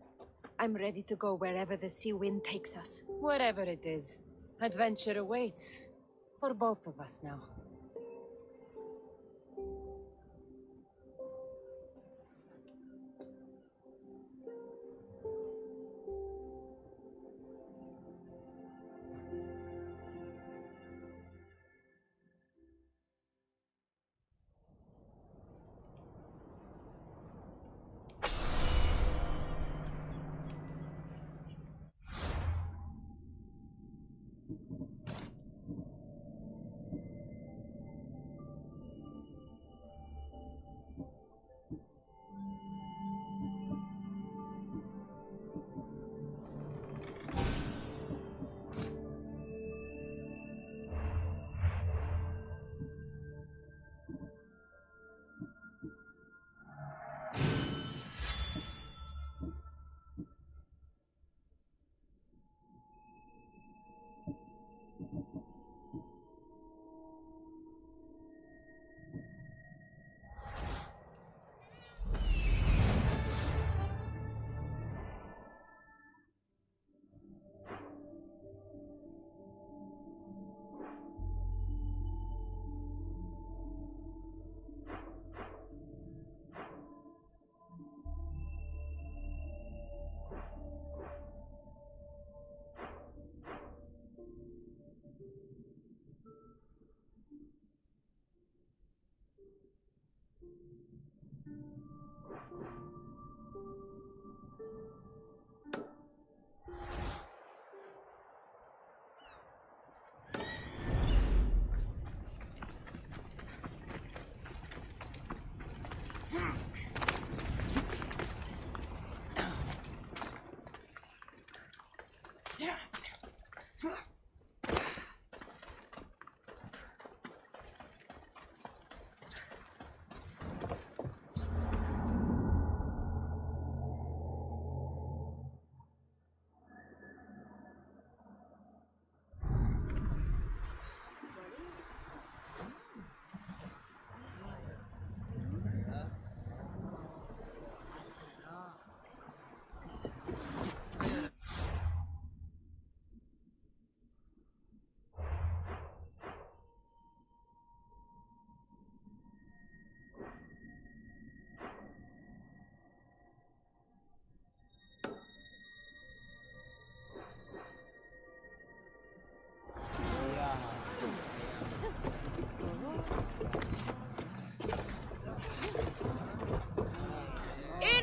Speaker 12: I'm ready to go wherever the sea wind takes us.
Speaker 11: Wherever it is, adventure awaits. For both of us now.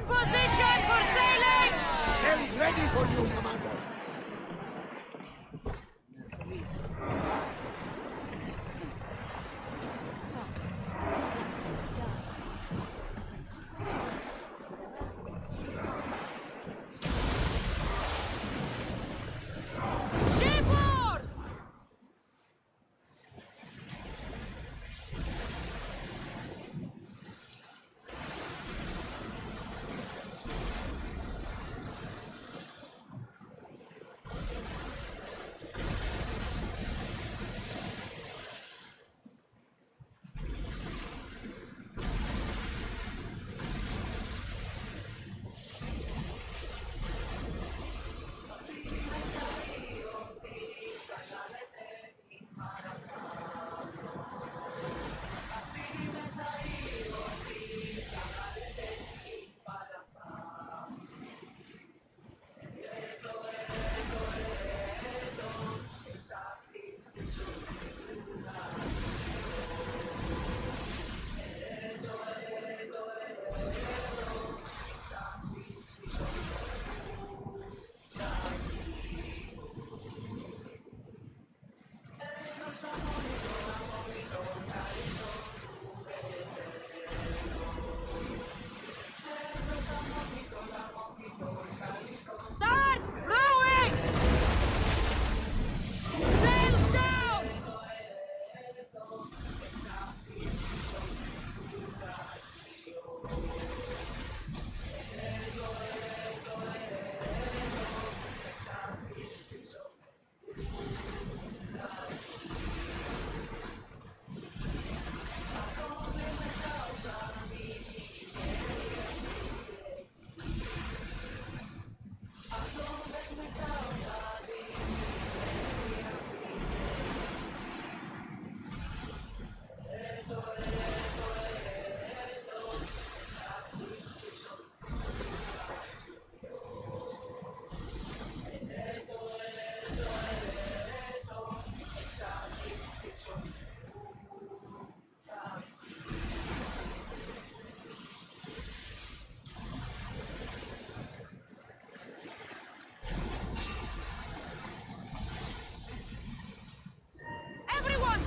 Speaker 11: Position for sailing!
Speaker 9: Sails ready for you, Commander.
Speaker 11: Shipboard! Start rowing! Sails down!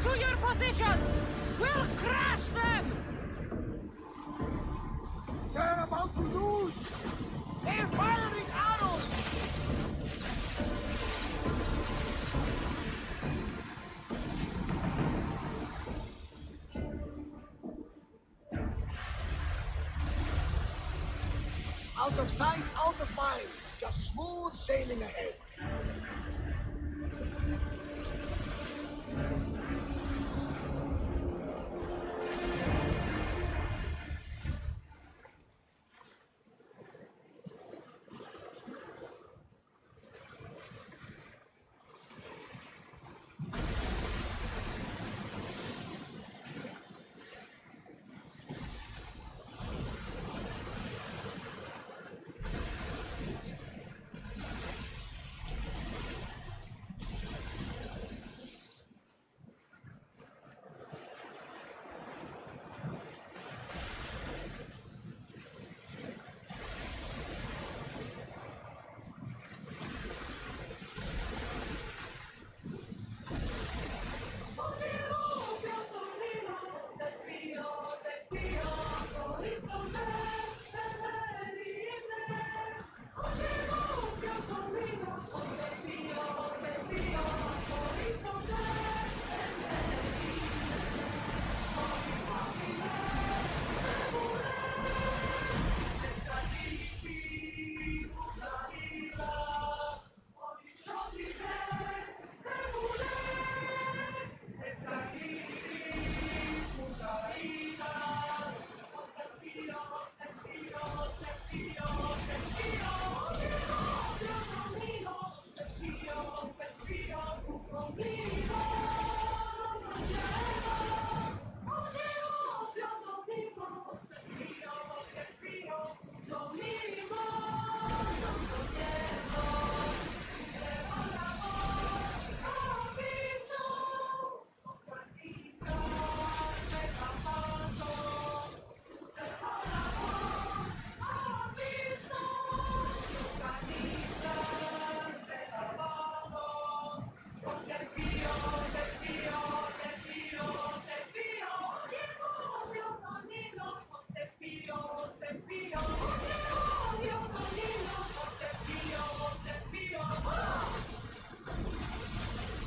Speaker 11: to your positions! We'll crash them!
Speaker 9: They're about to lose! They're firing arrows! Out of sight, out of mind. Just smooth sailing ahead.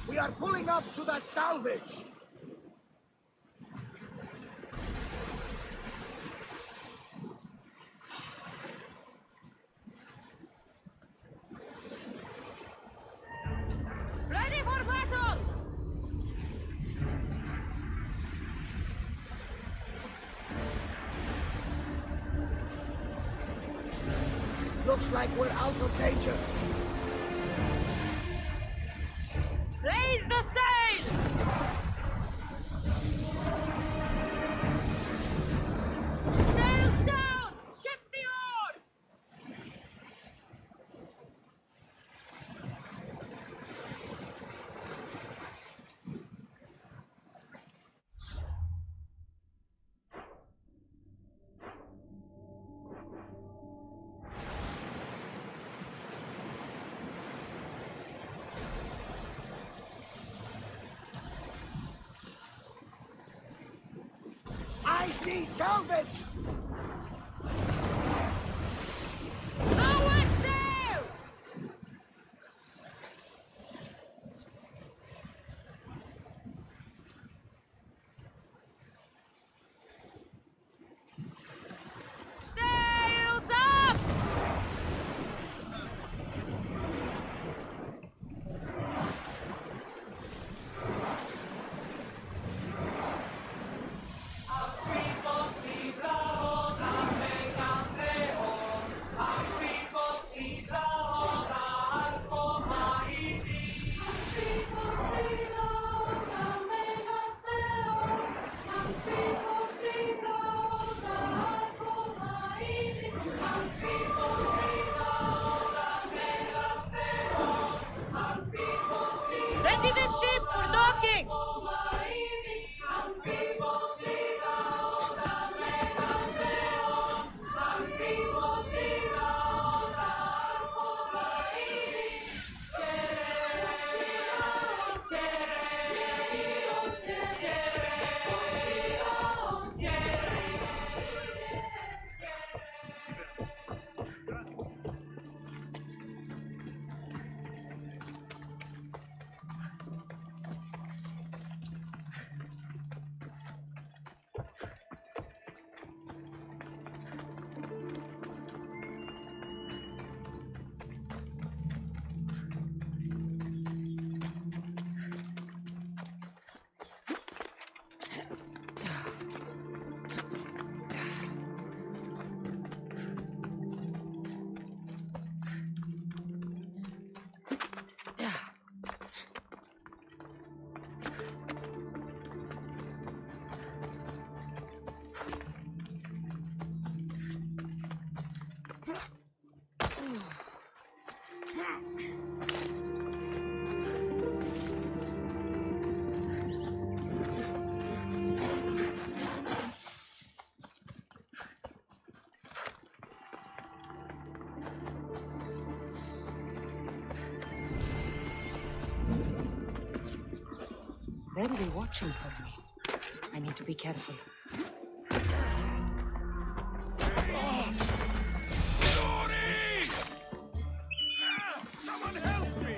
Speaker 9: We are pulling up to that salvage!
Speaker 11: Ready for battle!
Speaker 9: Looks like we're out of danger.
Speaker 11: Raise the sail! Sails down! Shift the oars!
Speaker 9: I see salvage!
Speaker 11: Lower sail! Sails up!
Speaker 14: People see blood.
Speaker 5: They'll be watching for me. I need to be careful.
Speaker 3: Someone help me!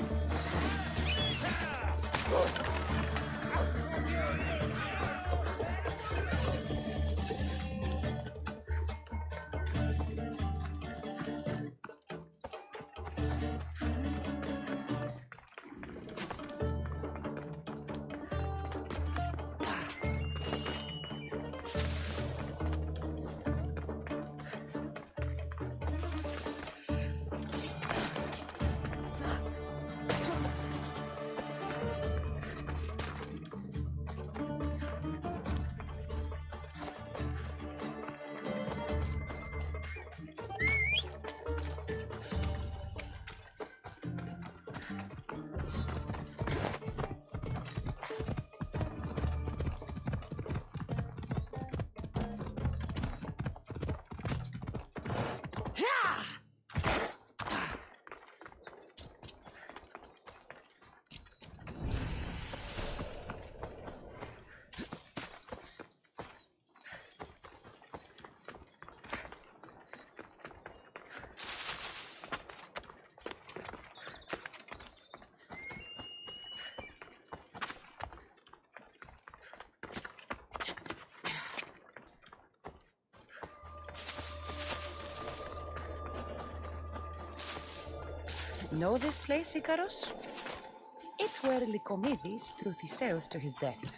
Speaker 5: Know this place, Icarus? It's where Lycomedes threw Theseus to his death.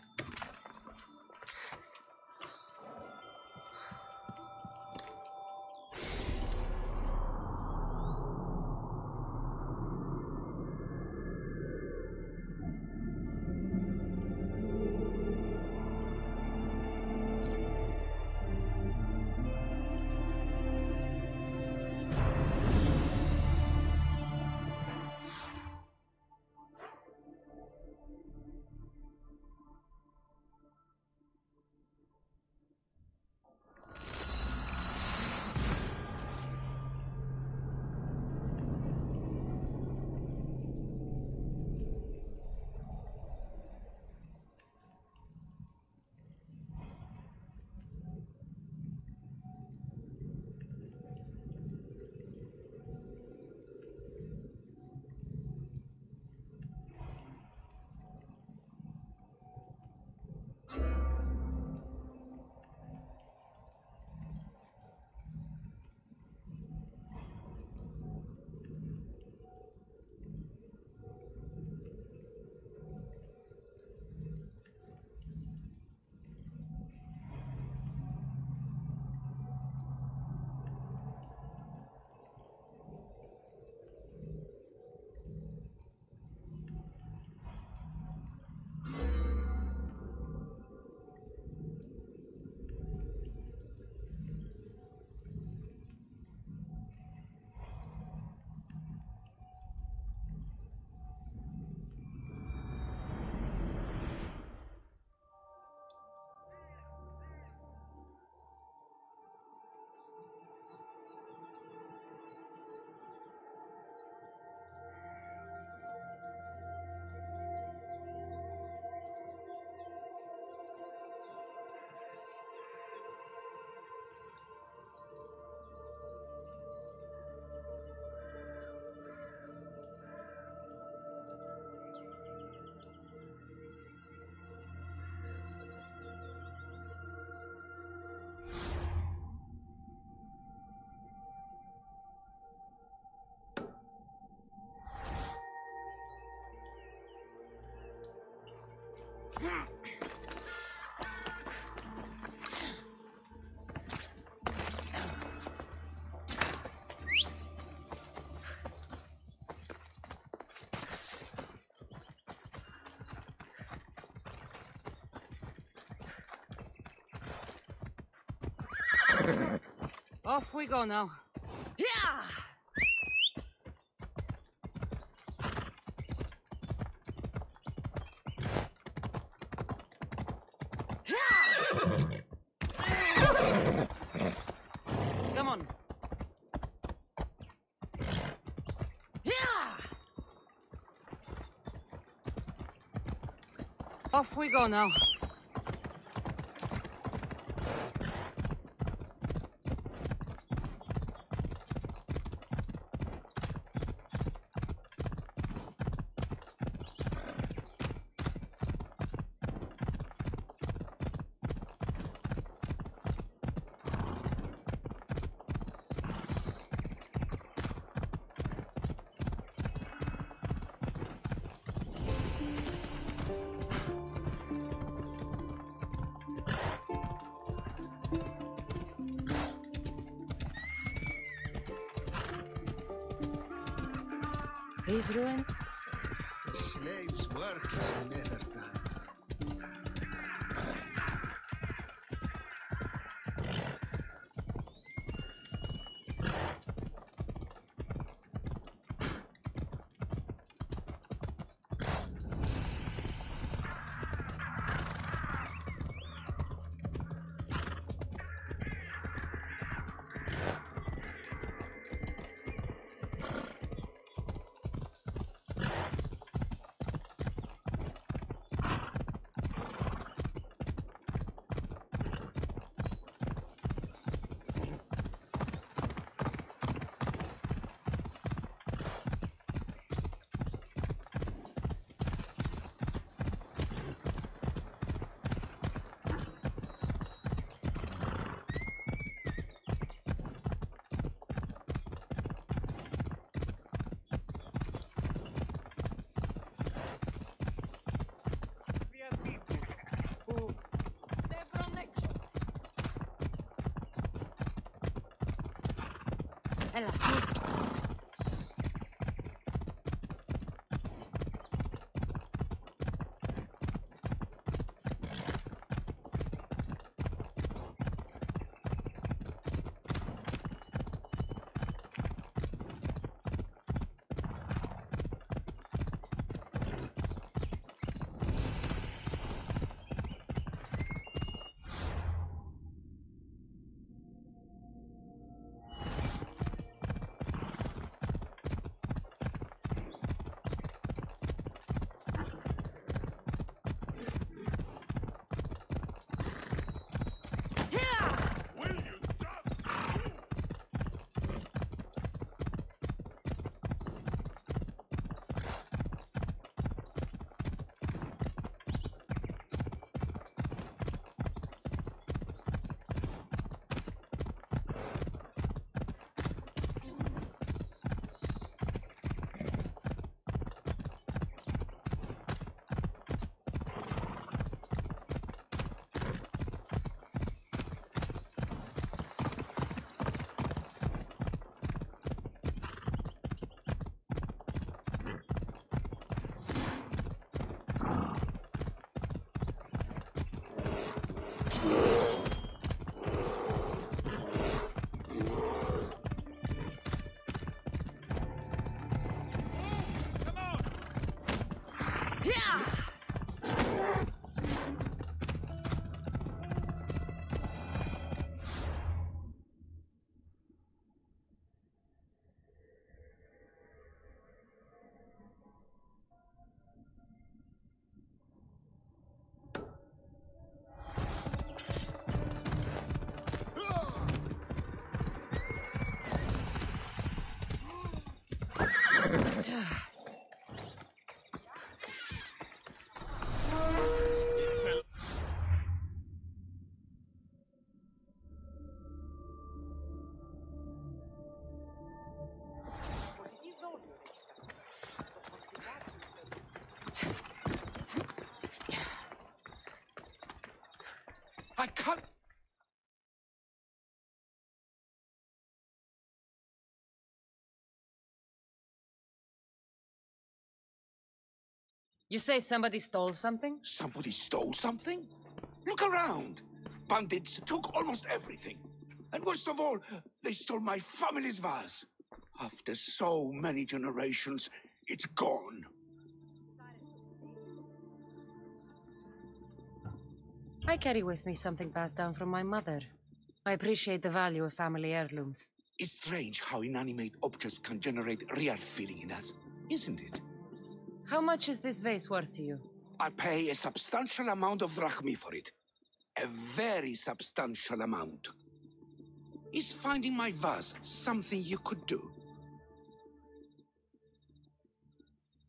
Speaker 5: Off we go now. Yeah! Come on. Yeah!
Speaker 11: Off we go now. These ruined?
Speaker 9: The slave's work is never done.
Speaker 11: Ella.
Speaker 9: I can't.
Speaker 11: You say somebody stole something?
Speaker 7: Somebody stole something? Look around. Bandits took almost everything. And worst of all, they stole my family's vase. After so many generations, it's gone.
Speaker 11: I carry with me something passed down from my mother. I appreciate the value of family heirlooms.
Speaker 7: It's strange how inanimate objects can generate real feeling in us, isn't it?
Speaker 11: How much is this vase worth to you?
Speaker 14: I'll pay a substantial amount of drachmi for it. A very substantial amount. Is finding my vase something you could do?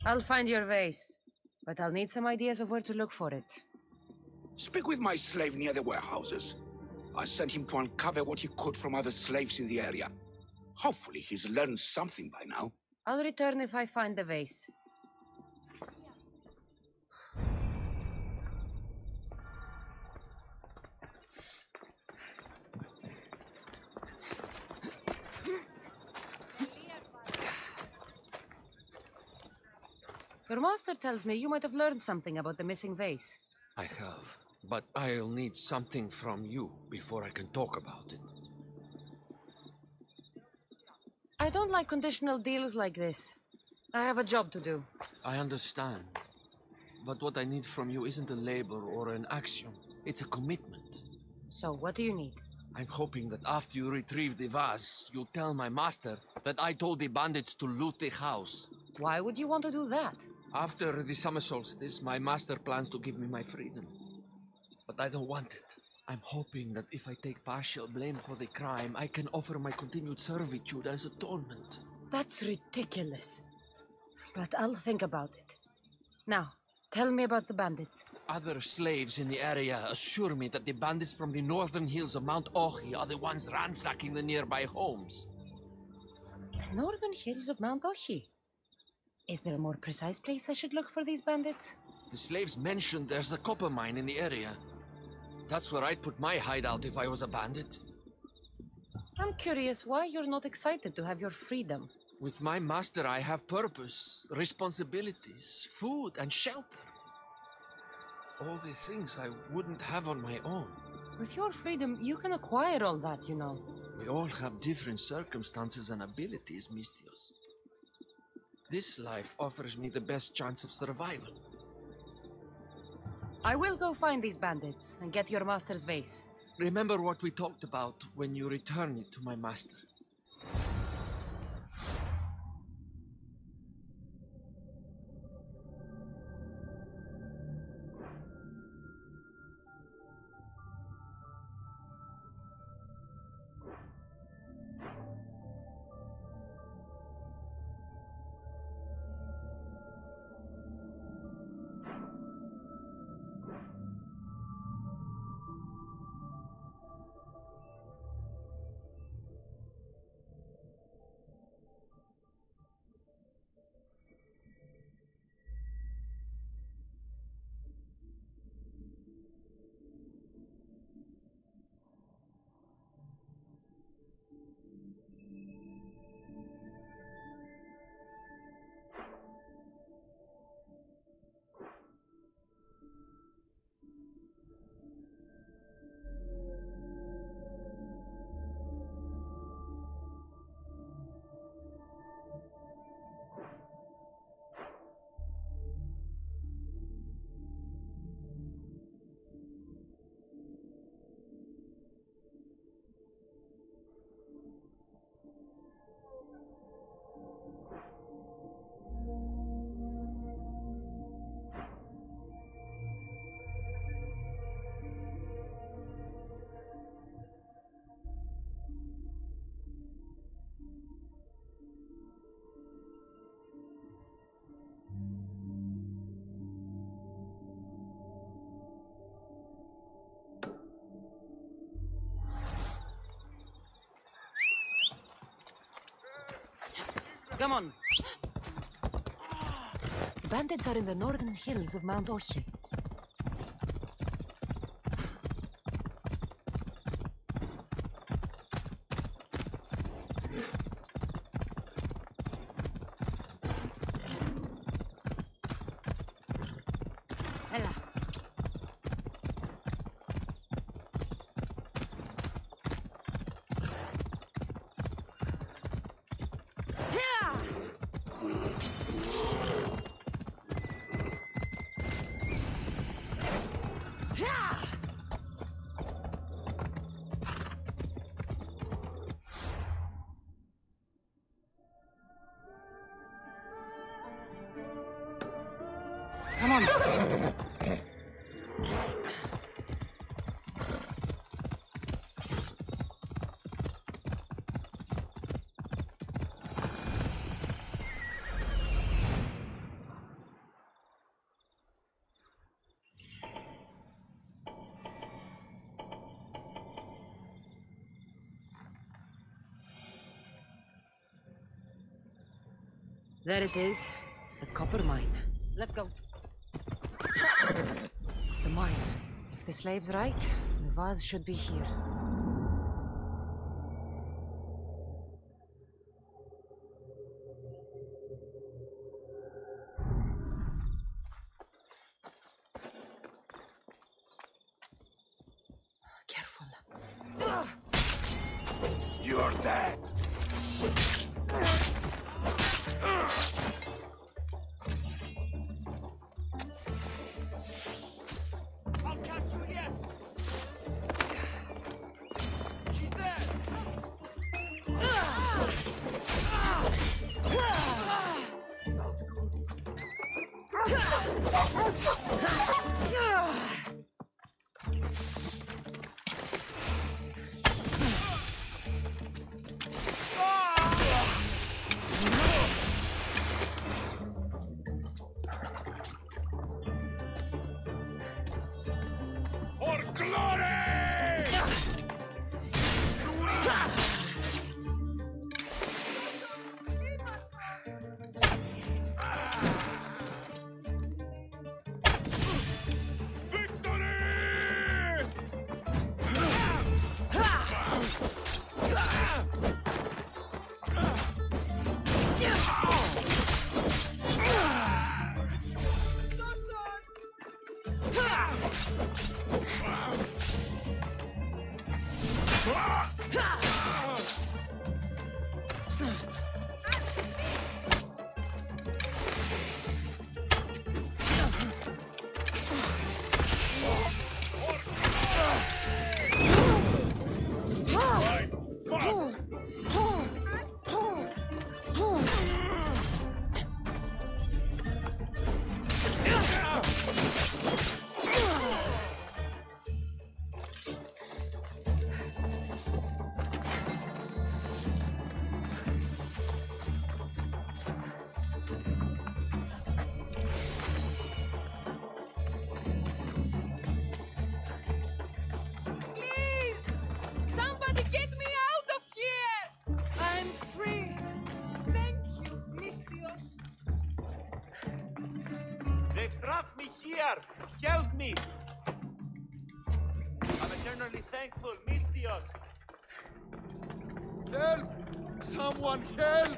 Speaker 11: I'll find your vase, but I'll need some ideas of where to look for it.
Speaker 14: Speak with my slave near the warehouses. I sent him to uncover what he could from other slaves in the area. Hopefully he's learned something by now.
Speaker 11: I'll return if I find the vase. Your master tells me you might have learned something about the missing vase.
Speaker 13: I have, but I'll need something from you before I can talk about it.
Speaker 11: I don't like conditional deals like this. I have a job to do.
Speaker 13: I understand. But what I need from you isn't a labor or an action. It's a commitment.
Speaker 11: So, what do you need?
Speaker 13: I'm hoping that after you retrieve the vase, you'll tell my master that I told the bandits to loot the house.
Speaker 11: Why would you want to do that?
Speaker 13: After the summer solstice, my master plans to give me my freedom. But I don't want it. I'm hoping that if I take partial blame for the crime, I can offer my continued servitude as atonement.
Speaker 11: That's ridiculous. But I'll think about it. Now, tell me about the bandits.
Speaker 13: Other slaves in the area assure me that the bandits from the northern hills of Mount Ohi are the ones ransacking the nearby homes.
Speaker 11: The northern hills of Mount Ohi? Is there a more precise place I should look for these bandits?
Speaker 13: The slaves mentioned there's a copper mine in the area. That's where I'd put my hideout if I was a bandit.
Speaker 11: I'm curious why you're not excited to have your freedom.
Speaker 13: With my master, I have purpose, responsibilities, food, and shelter. All the things I wouldn't have on my own.
Speaker 11: With your freedom, you can acquire all that, you know.
Speaker 13: We all have different circumstances and abilities, Mistios. This life offers me the best chance of survival.
Speaker 11: I will go find these bandits and get your master's vase.
Speaker 13: Remember what we talked about when you return it to my master.
Speaker 11: Come on. The bandits are in the northern hills of Mount Ohi. Ella.
Speaker 5: on.
Speaker 11: There it is. The copper mine. Let's go. The mine. If the slave's right, the vase should be here. Careful.
Speaker 14: You're dead.
Speaker 3: I'll catch you yet. She's there.
Speaker 1: For glory!
Speaker 12: Please! Somebody get me out of here! I'm free. Thank you, mis Dios.
Speaker 1: They trapped me here! Help me! I'm eternally thankful, mis Dios!
Speaker 2: Help! Someone help!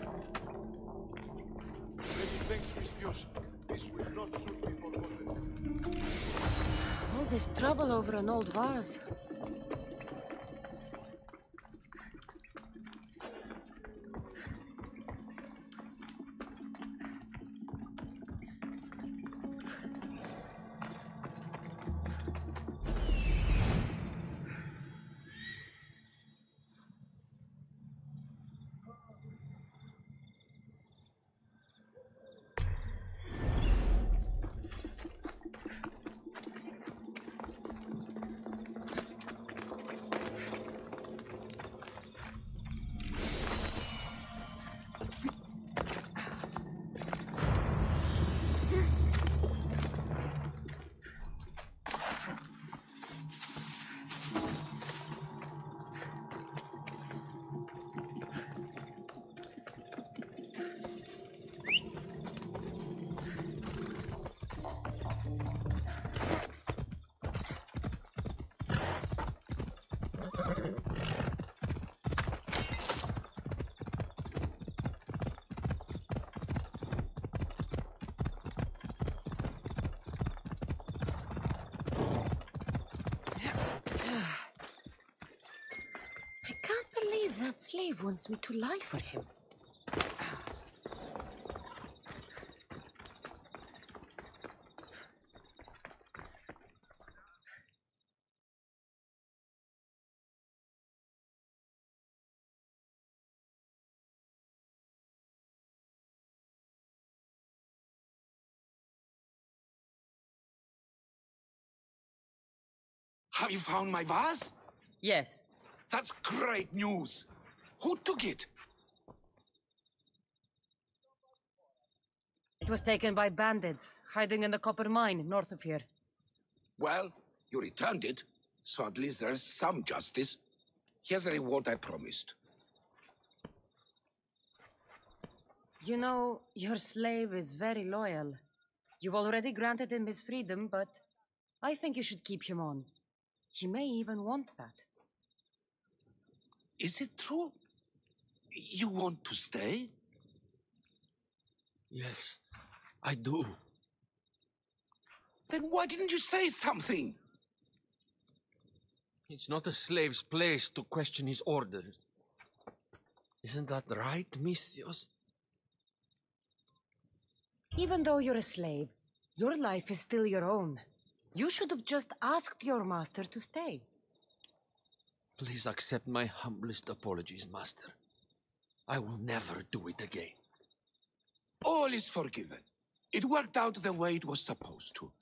Speaker 2: Many thanks, mis Dios. This will not soon be forgotten.
Speaker 11: All this trouble over an old vase. I can't believe that slave wants me to lie for him.
Speaker 14: Have you found my vase?
Speaker 11: Yes.
Speaker 14: That's great news. Who took it?
Speaker 11: It was taken by bandits, hiding in the copper mine north of here.
Speaker 14: Well, you returned it, so at least there's some justice. Here's the reward I promised.
Speaker 11: You know, your slave is very loyal. You've already granted him his freedom, but I think you should keep him on. He may even want that.
Speaker 14: Is it true? You want to stay?
Speaker 13: Yes, I do.
Speaker 14: Then why didn't you say something?
Speaker 13: It's not a slave's place to question his orders. Isn't that right, Misthios?
Speaker 11: Even though you're a slave, your life is still your own. You should have just asked your master to stay.
Speaker 13: Please accept my humblest apologies, Master. I will never do it again.
Speaker 14: All is forgiven. It worked out the way it was supposed to.